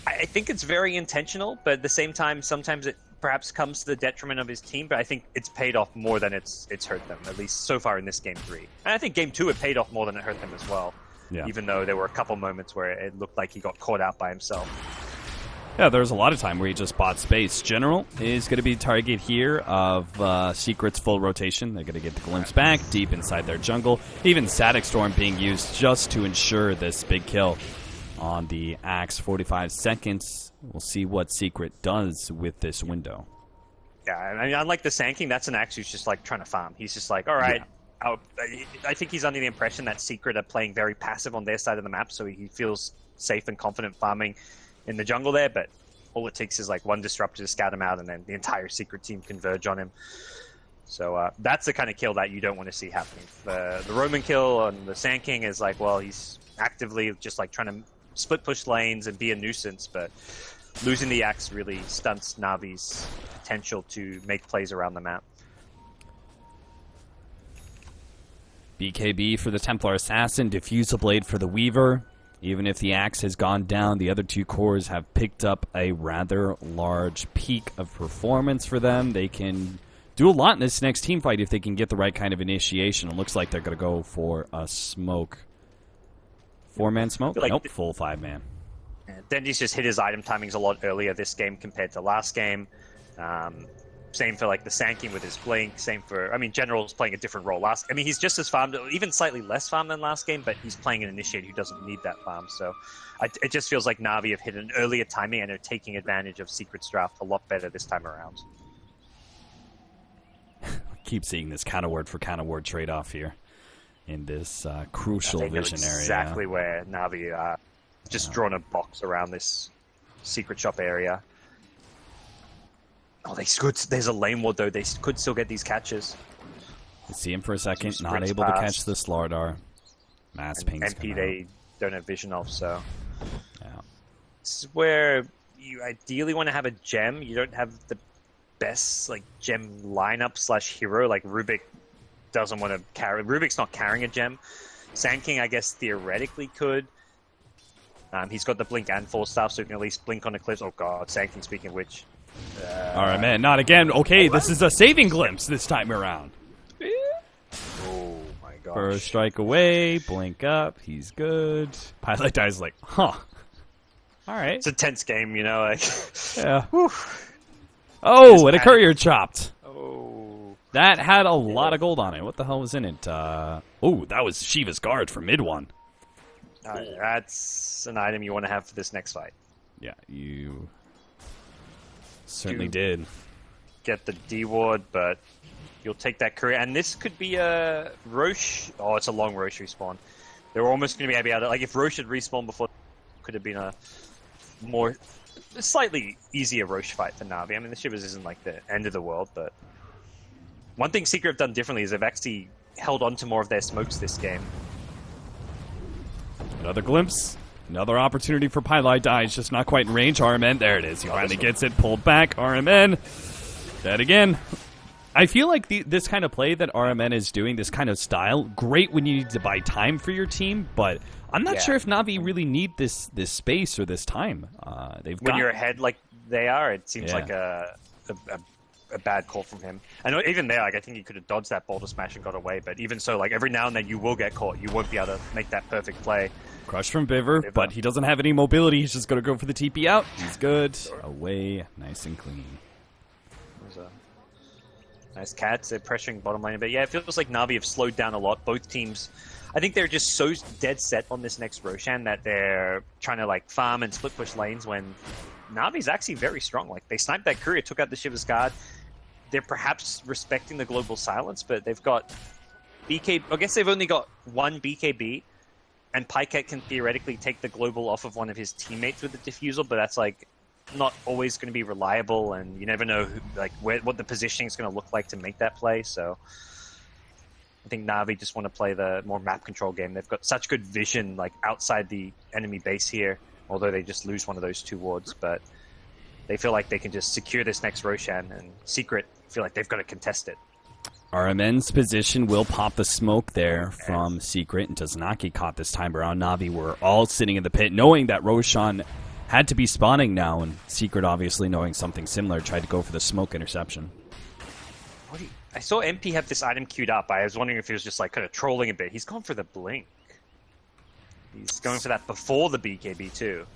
I think it's very intentional, but at the same time, sometimes it perhaps comes to the detriment of his team, but I think it's paid off more than it's hurt them, at least so far in this Game 3. And I think Game 2 it paid off more than it hurt them as well. Yeah. Even though there were a couple moments where it looked like he got caught out by himself. Yeah, there was a lot of time where he just bought space. General is going to be target here of Secret's full rotation. They're going to get the glimpse back deep inside their jungle. Even Static Storm being used just to ensure this big kill on the Axe. 45 seconds. We'll see what Secret does with this window. Yeah, I mean, unlike the Sand King, that's an Axe who's just like trying to farm. He's just like, all right. Yeah. I think he's under the impression that Secret are playing very passive on their side of the map, so he feels safe and confident farming in the jungle there, but all it takes is like one Disruptor to scout him out, and then the entire Secret team converge on him. So that's the kind of kill that you don't want to see happening. The Roman kill on the Sand King is like, well, he's actively just like trying to split push lanes and be a nuisance, but losing the Axe really stunts NaVi's potential to make plays around the map. BKB for the Templar Assassin, Diffusal Blade for the Weaver. Even if the Axe has gone down, the other two cores have picked up a rather large peak of performance for them. They can do a lot in this next team fight if they can get the right kind of initiation. It looks like they're going to go for a smoke. 4-man smoke? Like nope, full 5-man. Dendy's just hit his item timings a lot earlier this game compared to last game. Same for like the Sanking with his blink. Same for, I mean, General's playing a different role. He's just as farmed, even slightly less farm than last game, but he's playing an Initiate who doesn't need that farm. So it just feels like Navi have hit an earlier timing and are taking advantage of Secret's draft a lot better this time around. Keep seeing this counter ward for counter ward trade-off here in this crucial vision area. Exactly where Navi just drawn a box around this secret shop area. Oh, there's a lane ward though. They could still get these catches. You see him for a second, not able to catch the Slardar. Mass pings. MP they don't have vision of, so yeah. This is where you ideally want to have a gem. You don't have the best like gem lineup / hero. Like Rubik doesn't want to carry. Rubik's not carrying a gem. Sanking, I guess, theoretically could. He's got the blink and full staff, so he can at least blink on the cliffs. Oh god, Sanking, speaking of which. Alright, man, not again. Okay, this is a saving glimpse this time around. Oh my gosh. First strike away, blink up, he's good. Pilot dies like, huh. Alright. It's a tense game, you know, like. Yeah. Oh, and a courier chopped. Oh. That had a lot of gold on it. What the hell was in it? Oh, that was Shiva's guard for mid one. That's an item you want to have for this next fight. Yeah, you certainly did. Get the D ward, but you'll take that courier. And this could be a Roche. Oh, it's a long Roche respawn. They're almost going to be able to, like, if Roche had respawned before, could have been a slightly easier Roche fight for Navi. I mean, the Shivers isn't like the end of the world, but one thing Secret have done differently is they've actually held on to more of their smokes this game. Another glimpse. Another opportunity for Pylai dies, just not quite in range. RMN, there it is. He finally gets it, pulled back. RMN, dead again. I feel like this kind of play that RMN is doing, this kind of style, great when you need to buy time for your team, but I'm not sure if Navi really need this space or this time. When you're ahead like they are, it seems like a bad call from him. I know even there, like I think he could have dodged that boulder smash and got away, but even so, like every now and then you will get caught. You won't be able to make that perfect play. Crush from Biver, but he doesn't have any mobility. He's just going to go for the TP out. He's good. Away, nice and clean. Nice cats. They're pressuring bottom lane a bit. Yeah, it feels like Navi have slowed down a lot. Both teams, I think they're just so dead set on this next Roshan that they're trying to like farm and split push lanes when Navi's actually very strong. Like they sniped that courier, took out the Shiva's guard. They're perhaps respecting the global silence, but they've got BK. I guess they've only got one BKB. And Pyket can theoretically take the global off of one of his teammates with the diffusal, but that's like not always going to be reliable, and you never know what the positioning is going to look like to make that play. So I think Navi just want to play the more map control game. They've got such good vision like outside the enemy base here, although they just lose one of those two wards, but they feel like they can just secure this next Roshan, and Secret feel like they've got to contest it. RMN's position will pop the smoke there from Secret and does not get caught this time around. Navi were all sitting in the pit knowing that Roshan had to be spawning now, and Secret obviously knowing something similar tried to go for the smoke interception. I saw MP have this item queued up. I was wondering if he was just like kind of trolling a bit. He's gone for the blink. He's going for that before the BKB too.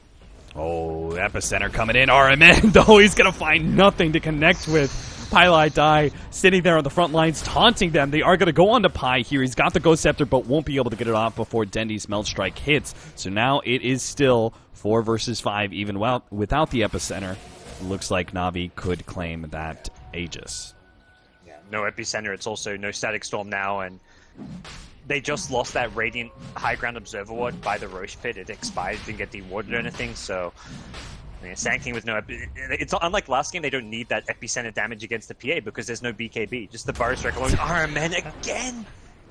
Oh, Epicenter coming in. RMN, though, he's going to find nothing to connect with. Pylai Die sitting there on the front lines, taunting them. They are going to go on to Pi here. He's got the Ghost Scepter, but won't be able to get it off before Dendy's Melt Strike hits. So now it is still 4 versus 5, even without the Epicenter. Looks like Navi could claim that Aegis. Yeah, no Epicenter. It's also no Static Storm now, and they just lost that Radiant High Ground Observer Ward by the Roche Pit. It expired, didn't get dewarded or anything, so Sanking with no... It's unlike last game, they don't need that Epicenter damage against the PA because there's no BKB. Just the Burrow Strike alone. RMN again!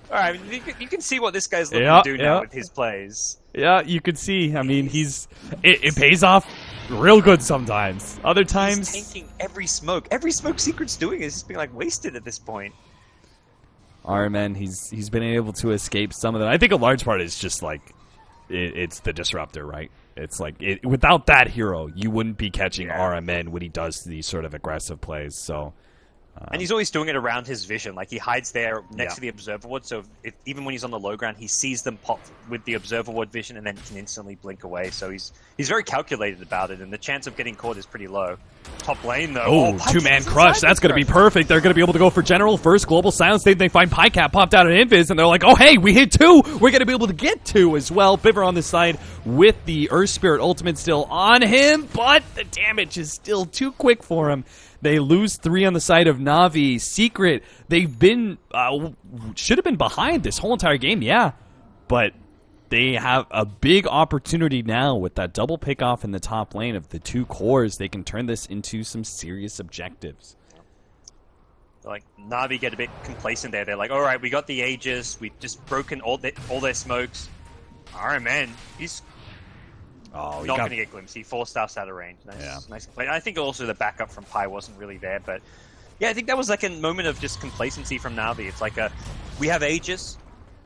Alright, you can see what this guy's looking to do now with his plays. Yeah, you could see. I mean, it pays off real good sometimes. Other times... He's tanking every smoke. Every smoke Secret's doing is just being like wasted at this point. RMN, he's been able to escape some of that. I think a large part is just like it's the disruptor, right? It's like without that hero, you wouldn't be catching RMN when he does these sort of aggressive plays. So And he's always doing it around his vision. Like, he hides there next to the observer ward, so even when he's on the low ground, he sees them pop with the observer ward vision and then can instantly blink away. So he's very calculated about it, and the chance of getting caught is pretty low. Top lane, though. Oh, two-man crush. That's going to be perfect. They're going to be able to go for general first, global silence. They find Pycat popped out of Invis, and they're like, oh, hey, we hit 2. We're going to be able to get 2 as well. Biver on this side with the Earth Spirit ultimate still on him, but the damage is still too quick for him. They lose 3 on the side of Navi. Secret, they've been, should have been behind this whole entire game, yeah. But they have a big opportunity now with that double pick-off in the top lane of the 2 cores. They can turn this into some serious objectives. Like, Navi get a bit complacent there. They're like, all right, we got the Aegis. We've just broken all their smokes. RMN, he's not going to get glimpsed. He 4-staffs out of range. Nice play. I think also the backup from Pi wasn't really there, but yeah, I think that was like a moment of just complacency from Navi. It's like we have Aegis.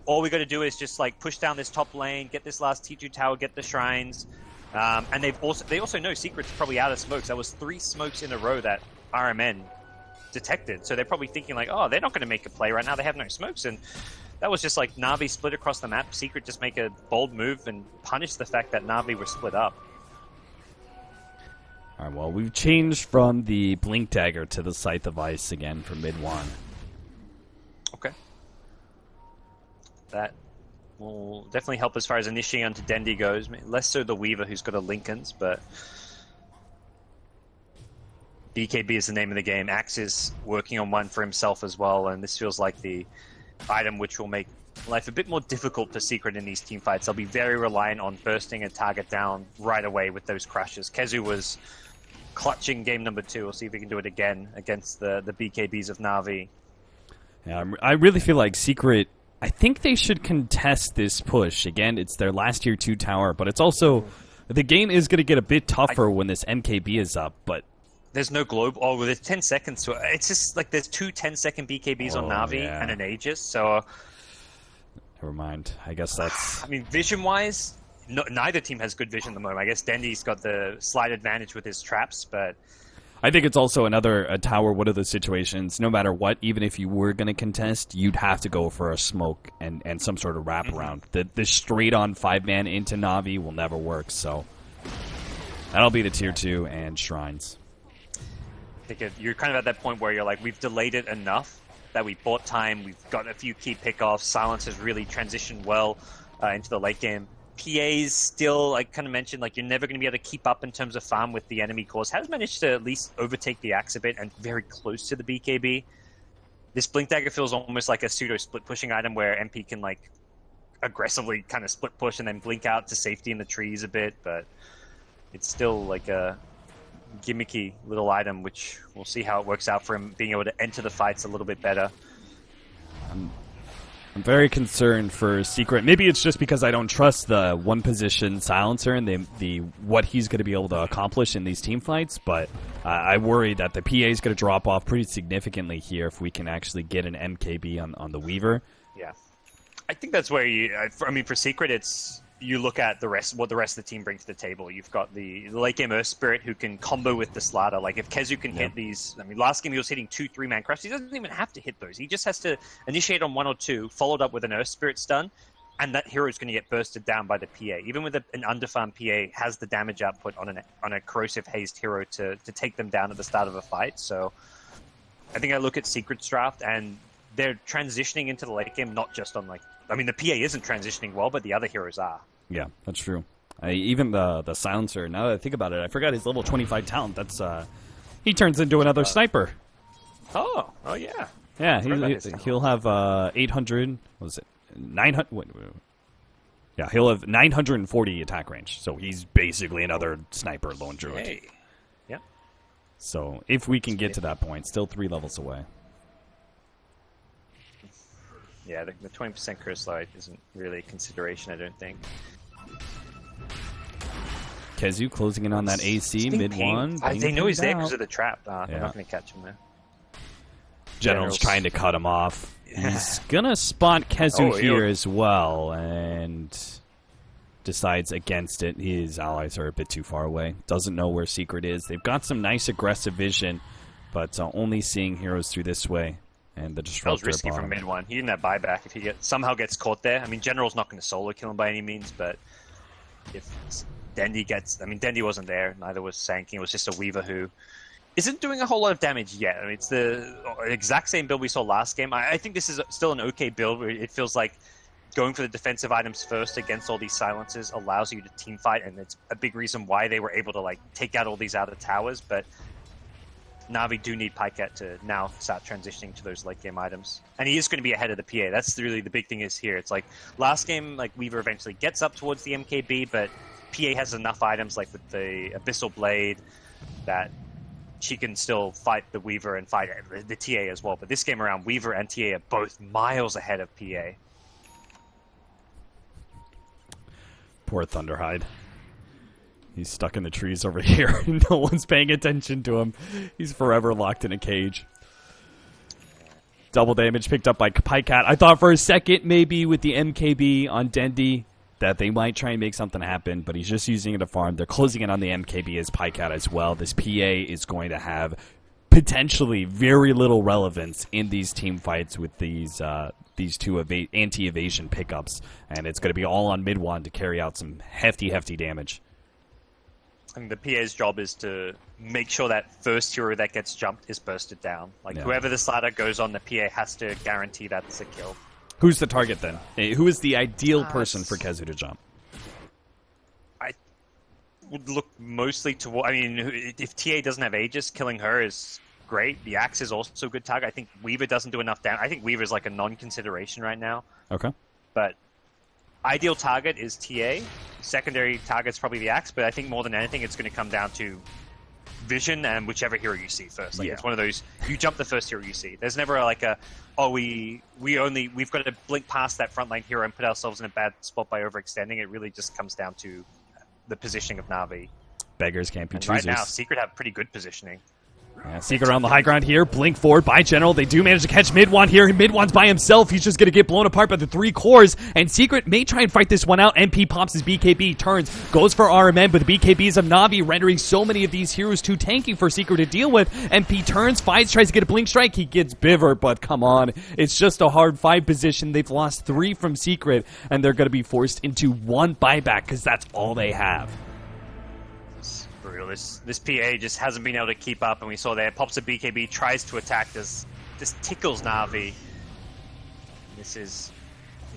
All we got to do is just like push down this top lane, get this last T2 tower, get the shrines, and they also know Secret's probably out of smokes. That was 3 smokes in a row that RMN detected, so they're probably thinking like, oh, they're not going to make a play right now. They have no smokes, and that was just like Navi split across the map. Secret just make a bold move and punish the fact that Navi were split up. All right, well, we've changed from the Blink Dagger to the Scythe of Ice again for mid 1. Okay. That will definitely help as far as initiating onto Dendi goes. Less so the Weaver, who's got a Lincoln's, but BKB is the name of the game. Axe is working on one for himself as well, and this feels like the item which will make life a bit more difficult for Secret in these team fights. They'll be very reliant on bursting a target down right away with those crushes. Kezu was clutching game number 2. We'll see if he can do it again against the BKBs of Navi. Yeah, I really feel like Secret, I think they should contest this push. Again, it's their last tier 2 tower, but it's also, the game is going to get a bit tougher when this MKB is up, but there's no globe. Oh, well, there's 10 seconds. So it's just like there's 2 10-second BKBs on Navi and an Aegis. So never mind. I guess that's. I mean, vision-wise, neither team has good vision at the moment. I guess Dendi's got the slight advantage with his traps, but I think it's also a tower. One of those situations. No matter what, even if you were going to contest, you'd have to go for a smoke and some sort of wraparound. The straight-on 5-man into Navi will never work. So that'll be the tier 2 and shrines. I think you're kind of at that point where you're like, we've delayed it enough that we bought time, we've got a few key pickoffs, Silence has really transitioned well into the late game. PA's still, I kind of mentioned, like you're never going to be able to keep up in terms of farm with the enemy cores. Has managed to at least overtake the Axe a bit and very close to the BKB. This Blink Dagger feels almost like a pseudo split pushing item where MP can like aggressively kind of split push and then blink out to safety in the trees a bit, but it's still like a gimmicky little item, which we'll see how it works out for him being able to enter the fights a little bit better. I'm very concerned for Secret. Maybe it's just because I don't trust the one position silencer and the what he's going to be able to accomplish in these team fights, but I worry that the PA is going to drop off pretty significantly here if we can actually get an MKB on the Weaver. Yeah, I think that's where for Secret, it's you look at what the rest of the team brings to the table. You've got the late game Earth Spirit who can combo with the Slaughter. Like if Kezu can hit these, I mean, last game he was hitting 2 3-man crush. He doesn't even have to hit those. He just has to initiate on 1 or 2, followed up with an Earth Spirit stun, and that hero is going to get bursted down by the PA. Even with an underfarm PA, has the damage output on a corrosive hazed hero to take them down at the start of a fight. So I think I look at Secret's draft and they're transitioning into the late game, not just on the PA isn't transitioning well, but the other heroes are. Yeah, that's true. Even the silencer, now that I think about it, I forgot his level 25 talent. That's he turns into another sniper. Oh yeah. Yeah, he'll have 800, what was it? 900 Yeah, he'll have 940 attack range. So he's basically another sniper lone druid. Hey. Yeah. So if we can get to that point, still 3 levels away. Yeah, the 20% curse light isn't really a consideration, I don't think. Kezu closing in on that AC mid-1. They know he's there because of the trap. They're not going to catch him there. General's trying to cut him off. He's going to spot Kezu here as well, and decides against it. His allies are a bit too far away. Doesn't know where Secret is. They've got some nice aggressive vision. but only seeing heroes through this way. And the Disruptor. That was risky from mid one. He didn't have buyback if he somehow gets caught there. I mean, General's not going to solo kill him by any means, but if Dendi gets... I mean, Dendi wasn't there. Neither was Sanking. It was just a Weaver who isn't doing a whole lot of damage yet. I mean, it's the exact same build we saw last game. I think this is still an okay build. It feels like going for the defensive items first against all these silences allows you to team fight, and it's a big reason why they were able to like take out all these outer towers, but NaVi do need Pycat to now start transitioning to those late game items. And he is going to be ahead of the PA. That's really the big thing is here. It's like last game, like Weaver eventually gets up towards the MKB, but PA has enough items like with the Abyssal Blade that she can still fight the Weaver and fight the TA as well. But this game around, Weaver and TA are both miles ahead of PA. Poor Thunderhide. He's stuck in the trees over here. No one's paying attention to him. He's forever locked in a cage. Double damage picked up by Pycat. I thought for a second maybe with the MKB on Dendi that they might try and make something happen, but he's just using it to farm. They're closing in on the MKB as Pycat as well. This PA is going to have potentially very little relevance in these team fights with these two anti-evasion pickups, and it's going to be all on mid one to carry out some hefty damage. I think the PA's job is to make sure that first hero that gets jumped is bursted down. Like, whoever the slider goes on, the PA has to guarantee that's a kill. Who's the target then? Who is the ideal person for Kezu to jump? I would look mostly toward... I mean, if TA doesn't have Aegis, killing her is great. The Axe is also a good target. I think Weaver doesn't do enough damage. I think Weaver is like a non-consideration right now. Okay. But ideal target is TA. Secondary target's probably the Axe, but I think more than anything it's going to come down to vision and whichever hero you see first. Like, it's one of those, you jump the first hero you see. There's never like a, we've got to blink past that frontline hero and put ourselves in a bad spot by overextending. It really just comes down to the positioning of NaVi. Beggars can't be and choosers. Right now, Secret have pretty good positioning. Yeah, Secret around the high ground here. Blink forward by General. They do manage to catch Mid-Wan here. Mid-Wan's by himself. He's just going to get blown apart by the three cores. And Secret may try and fight this one out. MP pops his BKB, turns, goes for RMN, but the BKBs of NaVi rendering so many of these heroes too tanky for Secret to deal with. MP turns, fights, tries to get a Blink Strike. He gets Biver, but come on. It's just a hard fight position. They've lost 3 from Secret, and they're going to be forced into 1 buyback because that's all they have. This PA just hasn't been able to keep up, and we saw there, pops a BKB, tries to attack, this tickles NaVi. This is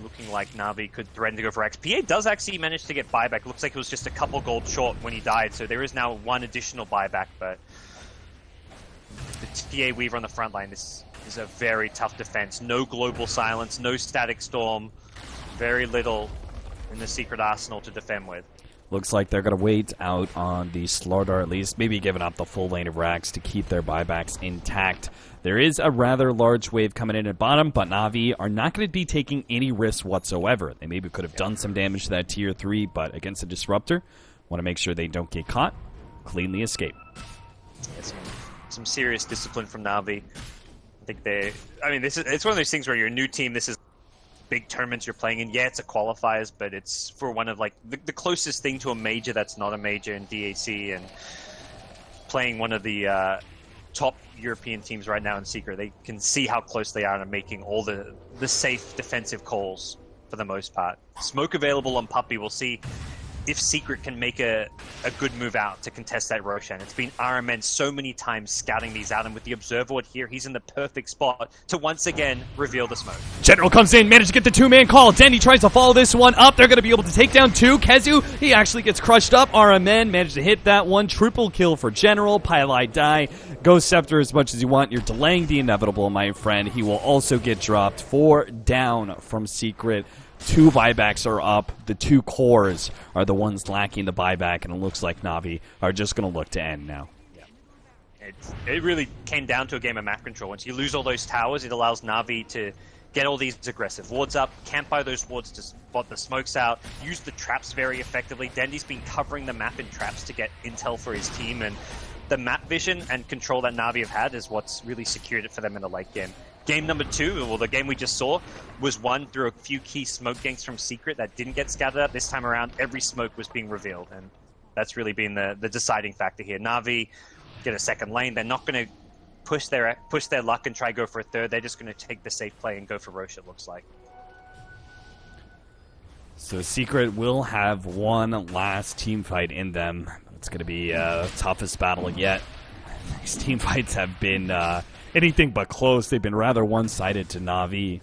looking like NaVi could threaten to go for X. PA does actually manage to get buyback. Looks like it was just a couple gold short when he died, so there is now 1 additional buyback, but the TA Weaver on the front line, this is a very tough defense. No global silence, no static storm, very little in the Secret arsenal to defend with. Looks like they're going to wait out on the Slardar at least, maybe giving up the full lane of racks to keep their buybacks intact. There is a rather large wave coming in at bottom, but NaVi are not going to be taking any risks whatsoever. They maybe could have done some damage to that tier 3, but against a Disruptor, want to make sure they don't get caught, cleanly escape. Some serious discipline from NaVi. I think it's one of those things where you're a new team, this is big tournaments you're playing in. Yeah, it's a qualifiers, but it's for one of like the closest thing to a major that's not a major in DAC, and playing one of the top European teams right now in Secret. They can see how close they are to making all the safe defensive calls for the most part. Smoke available on Puppey. We'll see if Secret can make a good move out to contest that Roshan. It's been RMN so many times scouting these out, and with the Observer here, he's in the perfect spot to once again reveal the smoke. General comes in, managed to get the 2-man call. Dendi tries to follow this one up. They're going to be able to take down 2. Kezu, he actually gets crushed up. RMN managed to hit that one. Triple kill for General. Pylai die. Go Scepter as much as you want. You're delaying the inevitable, my friend. He will also get dropped. 4 down from Secret. 2 buybacks are up. The 2 cores are the ones lacking the buyback, and it looks like NaVi are just going to look to end now. Yeah. It really came down to a game of map control. Once you lose all those towers, it allows NaVi to get all these aggressive wards up, camp by those wards to spot the smokes out, use the traps very effectively. Dendi's been covering the map in traps to get intel for his team, and the map vision and control that NaVi have had is what's really secured it for them in the late game. Game number 2, well, the game we just saw, was won through a few key smoke ganks from Secret that didn't get scattered up. This time around, every smoke was being revealed, and that's really been the deciding factor here. NaVi get a second lane. They're not going to push their luck and try go for a third. They're just going to take the safe play and go for Roche, it looks like. So Secret will have one last team fight in them. It's going to be toughest battle yet. These team fights have been anything but close. They've been rather one-sided to NaVi.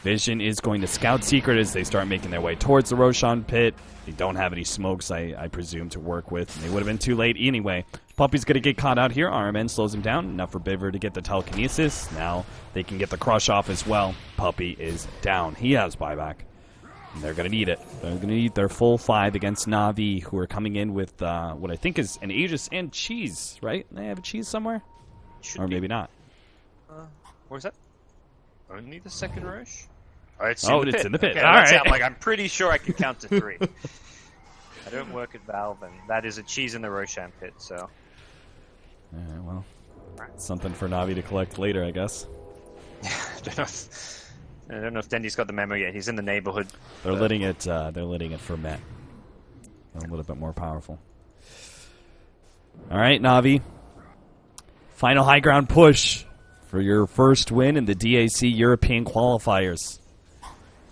Vision is going to scout Secret as they start making their way towards the Roshan pit. They don't have any smokes, I presume, to work with. And they would have been too late anyway. Puppy's going to get caught out here. RMN slows him down. Enough for Biver to get the telekinesis. Now they can get the crush off as well. Puppy is down. He has buyback. And they're going to need it. They're going to need their full 5 against NaVi, who are coming in with what I think is an Aegis and cheese, right? They have a cheese somewhere? Or maybe not. Where's that? Only the second Roche? Oh, it's in the pit. Okay, all right. I'm pretty sure I can count to 3. I don't work at Valve, and that is a cheese in the Roshan pit, so... well, something for NaVi to collect later, I guess. I don't know if Dendy's got the memo yet. He's in the neighborhood. They're letting it ferment. A little bit more powerful. All right, NaVi. Final high ground push for your first win in the DAC European qualifiers.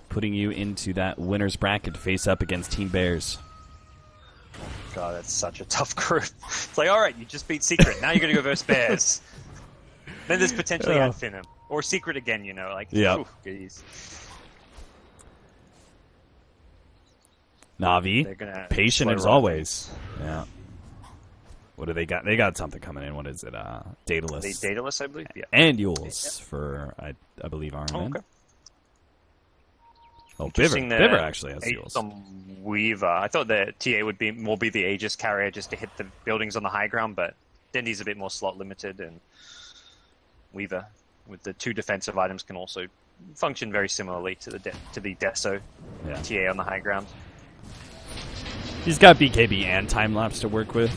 Putting you into that winner's bracket to face up against Team Bears. God, that's such a tough group. It's like, all right, you just beat Secret. Now you're going to go versus Bears. Then there's potentially Adfinum. Or Secret again, you know. Like, yeah. Geez. NaVi, patient as always. Yeah. What do they got? They got something coming in. What is it? Daedalus. Daedalus, I believe. Yeah. And Yules for, I believe, RMN. Oh, okay. Oh, Biver actually has Yules. Weaver. I thought the TA would be the Aegis carrier just to hit the buildings on the high ground, but Dendy's a bit more slot limited, and Weaver with the 2 defensive items can also function very similarly to the Deso TA on the high ground. He's got BKB and time lapse to work with,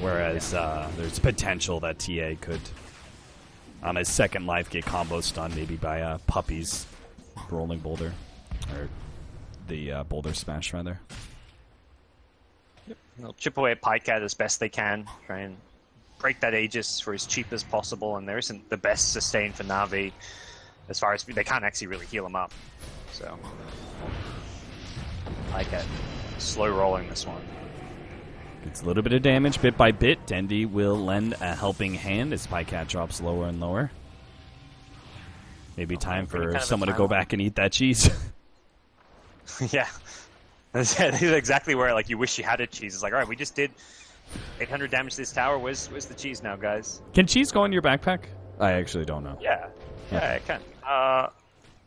whereas there's potential that TA could, on his second life, get combo stunned maybe by Puppy's rolling boulder, or the boulder smash rather. Yep. They'll chip away at Pycat as best they can, try and break that Aegis for as cheap as possible, and there isn't the best sustain for NaVi as far as they can't actually really heal him up. So Pycat slow rolling this one. Gets a little bit of damage bit by bit. Dendy will lend a helping hand as Pycat drops lower and lower. Maybe time for someone to go back and eat that cheese. Yeah. That's exactly where you wish you had a cheese. It's like, all right, we just did 800 damage to this tower. Where's the cheese now, guys? Can cheese go in your backpack? I actually don't know. Yeah, it can.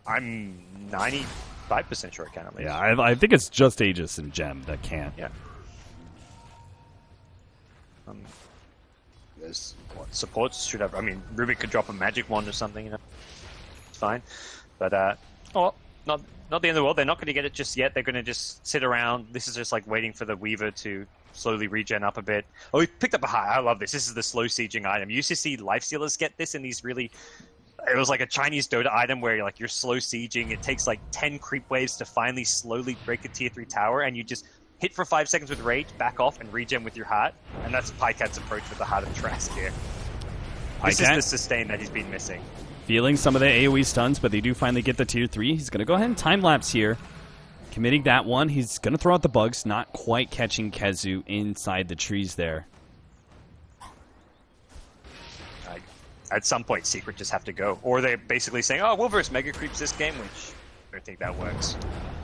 I'm 95% sure it can, at least. Yeah, I think it's just Aegis and Gem that can't. Yeah. There's supports should have. I mean, Ruby could drop a magic wand or something, you know. It's fine. But, not the end of the world. They're not going to get it just yet. They're going to just sit around. This is just like waiting for the Weaver to slowly regen up a bit. Oh, we picked up a high. I love this. This is the slow sieging item. You used to see Lifestealers get this in these really... It was like a Chinese Dota item where you're slow sieging. It takes like 10 creep waves to finally slowly break a tier 3 tower, and you just hit for 5 seconds with rage, back off, and regen with your heart. And that's Pycat's approach with the Heart of Trask here. This is the sustain that he's been missing. Feeling some of the AoE stuns, but they do finally get the tier 3. He's going to go ahead and time-lapse here. Committing that one. He's going to throw out the bugs, not quite catching Kezu inside the trees there. At some point, Secret just have to go. Or they're basically saying, oh, we'll verse Mega Creeps this game, which I don't think that works.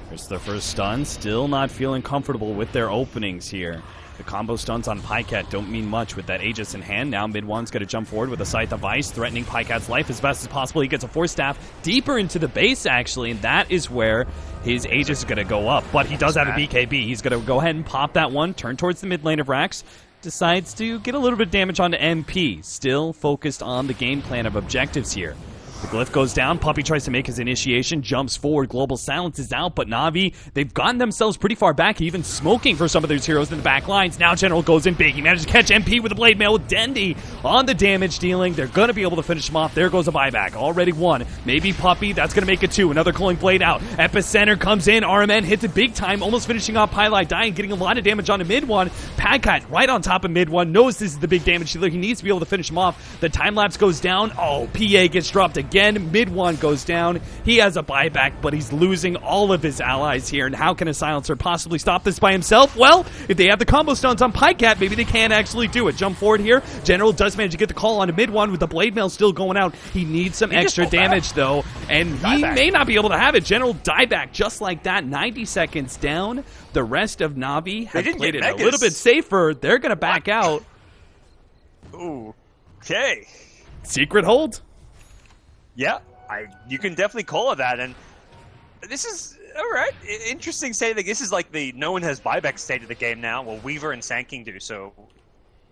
There's the first stun. Still not feeling comfortable with their openings here. The combo stuns on Pycat don't mean much with that Aegis in hand. Now mid one's going to jump forward with a Scythe of Ice, threatening Pycat's life as best as possible. He gets a Force Staff deeper into the base, actually, and that is where his Aegis is going to go up. But he does have a BKB. He's going to go ahead and pop that one, turn towards the mid lane of Rax. Decides to get a little bit of damage onto MP. Still focused on the game plan of objectives here. The glyph goes down. Puppey tries to make his initiation, jumps forward. Global Silence is out, but NaVi, they've gotten themselves pretty far back, even smoking for some of those heroes in the back lines. Now General goes in big. He manages to catch MP with a blade mail with Dendy on the damage dealing. They're going to be able to finish him off. There goes a buyback. Already one. Maybe Puppey. That's going to make it two. Another Culling Blade out. Epicenter comes in. RMN hits it big time, almost finishing off Pylite, dying, getting a lot of damage onto mid one. Padcat right on top of mid one. Knows this is the big damage dealer. He needs to be able to finish him off. The time lapse goes down. Oh, PA gets dropped again. Mid one goes down. He has a buyback, but he's losing all of his allies here. And how can a silencer possibly stop this by himself? Well, if they have the combo stones on Pycat, maybe they can actually do it. Jump forward here. General does manage to get the call on a mid one with the blade mail still going out. He needs some extra damage though, and he may not be able to have it. General dieback just like that. 90 seconds down. The rest of NaVi have played it a little bit safer. They're going to back out. Ooh. Okay. Secret hold. Yeah. You can definitely call it that, and this is all right. Interesting say that this is like the no one has buyback state of the game now. Well, Weaver and Sand do. So,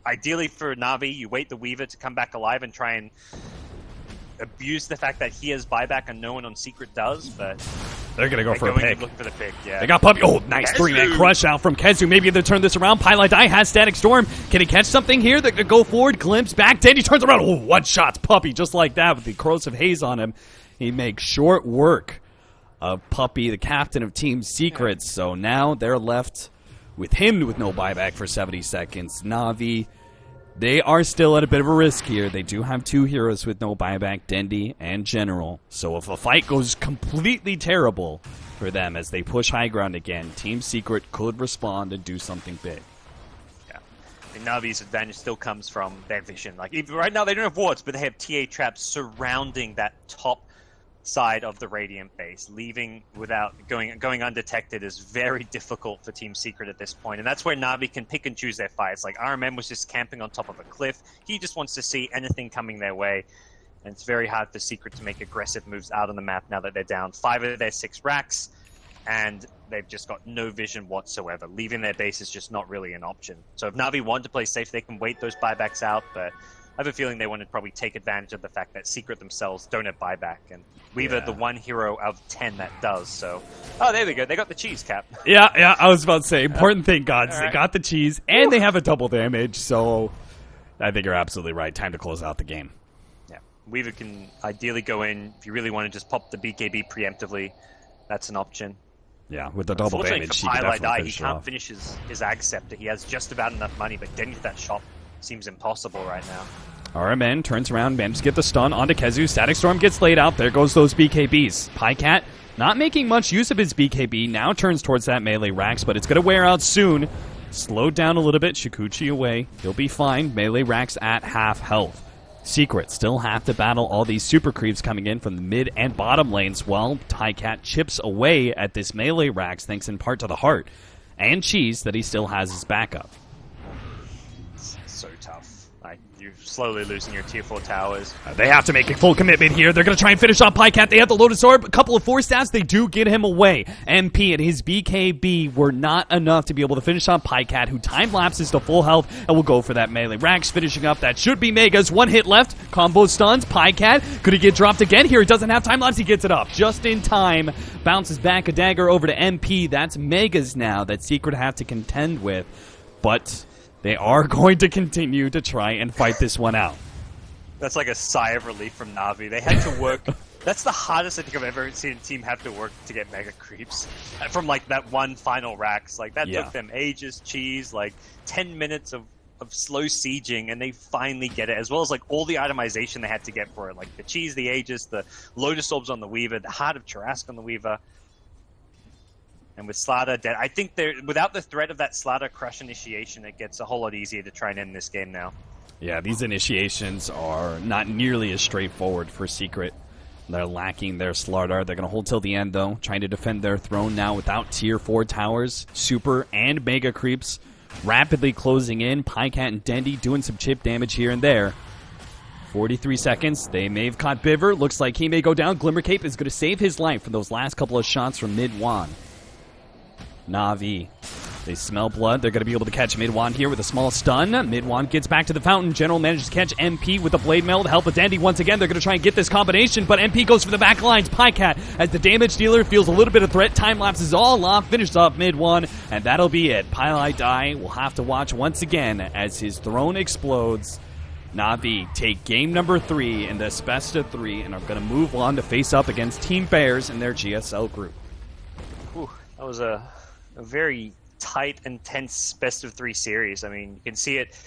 ideally for NaVi, you wait the Weaver to come back alive and try and abuse the fact that he has buyback and no one on Secret does. But they're gonna go for a pick. Look for the pick. Yeah. They got Puppey. Oh, nice three-man crush out from Kezu. Maybe they turn this around. Pylite Die has Static Storm. Can he catch something here? They're gonna go forward. Glimpse back. Dendy turns around. Oh, one shot Puppey just like that with the corrosive haze on him. He makes short work of Puppey, the captain of Team Secret. So now they're left with him with no buyback for 70 seconds. NaVi, they are still at a bit of a risk here. They do have two heroes with no buyback, Dendy and General. So if a fight goes completely terrible for them as they push high ground again, Team Secret could respond and do something big. Yeah. And NaVi's advantage still comes from their vision. Like even right now they don't have wards, but they have TA traps surrounding that top side of the Radiant base. Leaving without going undetected is very difficult for Team Secret at this point, and that's where NaVi can pick and choose their fights. Like RMM was just camping on top of a cliff. He just wants to see anything coming their way, and it's very hard for Secret to make aggressive moves out on the map now that they're down 5 of their 6 racks, and they've just got no vision whatsoever. Leaving their base is just not really an option. So if NaVi want to play safe, they can wait those buybacks out, but I have a feeling they want to probably take advantage of the fact that Secret themselves don't have buyback, and Weaver, the one hero of 10 that does. So, oh, there we go. They got the cheese, Cap. Yeah, I was about to say, important thing, gods. Right. They got the cheese, and they have a double damage, so I think you're absolutely right. Time to close out the game. Yeah, Weaver can ideally go in. If you really want to just pop the BKB preemptively, that's an option. Yeah, with the double damage, he can he can't finish his Ag Scepter. He has just about enough money, but getting to that shop seems impossible right now. RMN turns around, manages to get the stun onto Kezu. Static Storm gets laid out. There goes those BKBs. Pycat not making much use of his BKB. Now turns towards that melee Rax, but it's going to wear out soon. Slowed down a little bit. Shikuchi away. He'll be fine. Melee Rax at half health. Secret still have to battle all these super creeps coming in from the mid and bottom lanes while Tycat chips away at this melee Rax thanks in part to the heart and cheese that he still has as backup. So tough. You're slowly losing your tier 4 towers. They have to make a full commitment here. They're going to try and finish off Pycat. They have the Lotus Orb. A couple of 4 stats. They do get him away. MP and his BKB were not enough to be able to finish on Pycat, who time lapses to full health and will go for that melee. Rax finishing up. That should be Mega's. 1 hit left. Combo stuns. Pycat. Could he get dropped again here? He doesn't have time lapse. He gets it up just in time. Bounces back a dagger over to MP. That's Mega's now that Secret have to contend with. But they are going to continue to try and fight this one out. That's like a sigh of relief from NaVi. They had to work. That's the hardest I think I've ever seen a team have to work to get mega creeps. From like that one final Rax. Like that took them ages, cheese, like 10 minutes of slow sieging, and they finally get it, as well as like all the itemization they had to get for it. Like the cheese, the Aegis, the Lotus Orbs on the Weaver, the Heart of Charask on the Weaver. And with Slaughter dead, I think without the threat of that Slaughter Crush initiation, it gets a whole lot easier to try and end this game now. Yeah, these initiations are not nearly as straightforward for Secret. They're lacking their Slaughter. They're going to hold till the end, though, trying to defend their throne now without tier 4 towers. Super and Mega creeps rapidly closing in. Pycat and Dendy doing some chip damage here and there. 43 seconds. They may have caught Biver. Looks like he may go down. Glimmer Cape is going to save his life from those last couple of shots from mid-Wan. NaVi They smell blood. They're going to be able to catch Midwan here with a small stun. Midwan gets back to the fountain. General manages to catch MP with a blade mail to help with Dandy once again. They're going to try and get this combination, but MP goes for the back lines. Pycat, as the damage dealer, feels a little bit of threat. Time lapses all off, finishes off Midwan, and that'll be it. Pylai Dai will have to watch once again as his throne explodes. NaVi take game number 3 in this best of 3 and are going to move on to face up against Team Bears in their GSL group. Ooh, that was a very tight, intense best of 3 series. I mean, you can see it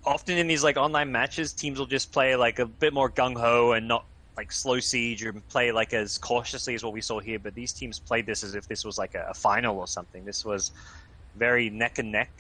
often in these like online matches. Teams will just play like a bit more gung-ho and not like slow siege or play like as cautiously as what we saw here. But these teams played this as if this was like a final or something. This was very neck and neck.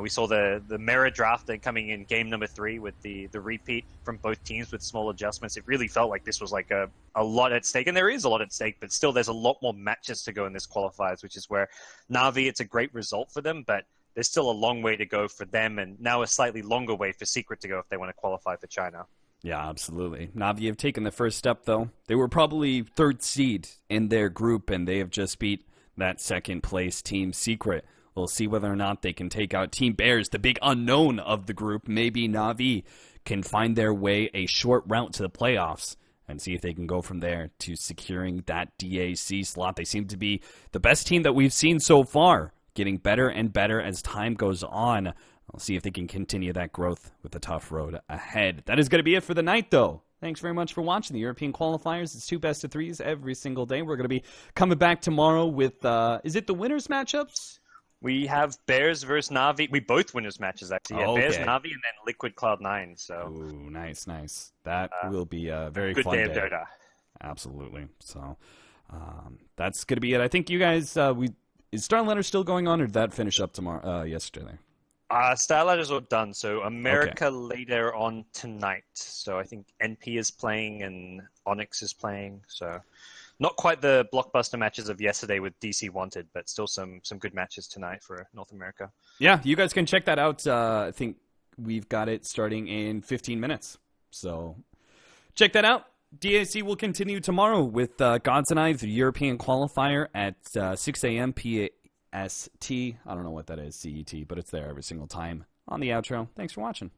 We saw the mirror draft coming in game number 3 with the repeat from both teams with small adjustments. It really felt like this was like a lot at stake, and there is a lot at stake, but still there's a lot more matches to go in this qualifiers, which is where NaVi, it's a great result for them, but there's still a long way to go for them, and now a slightly longer way for Secret to go if they want to qualify for China. Yeah, absolutely. NaVi have taken the first step, though. They were probably 3rd seed in their group, and they have just beat that 2nd place Team Secret. We'll see whether or not they can take out Team Bears, the big unknown of the group. Maybe NaVi can find their way a short route to the playoffs and see if they can go from there to securing that DAC slot. They seem to be the best team that we've seen so far, getting better and better as time goes on. We'll see if they can continue that growth with the tough road ahead. That is going to be it for the night, though. Thanks very much for watching the European qualifiers. It's 2 best of 3s every single day. We're going to be coming back tomorrow with, is it the winners matchups? We have Bears versus NaVi. We both winners matches, actually. Yeah, okay. Bears, NaVi, and then Liquid Cloud9. So. Ooh, nice. That will be a very good fun day. Good day of Dota. Absolutely. So that's going to be it. I think you guys, is Starladder still going on, or did that finish up tomorrow? Yesterday? Starladder's all done. So America later on tonight. So I think NP is playing and Onyx is playing. So. Not quite the blockbuster matches of yesterday with DC Wanted, but still some good matches tonight for North America. Yeah, you guys can check that out. I think we've got it starting in 15 minutes. So check that out. DAC will continue tomorrow with Gods and I, the European qualifier at 6 a.m. PST. I don't know what that is, CET, but it's there every single time on the outro. Thanks for watching.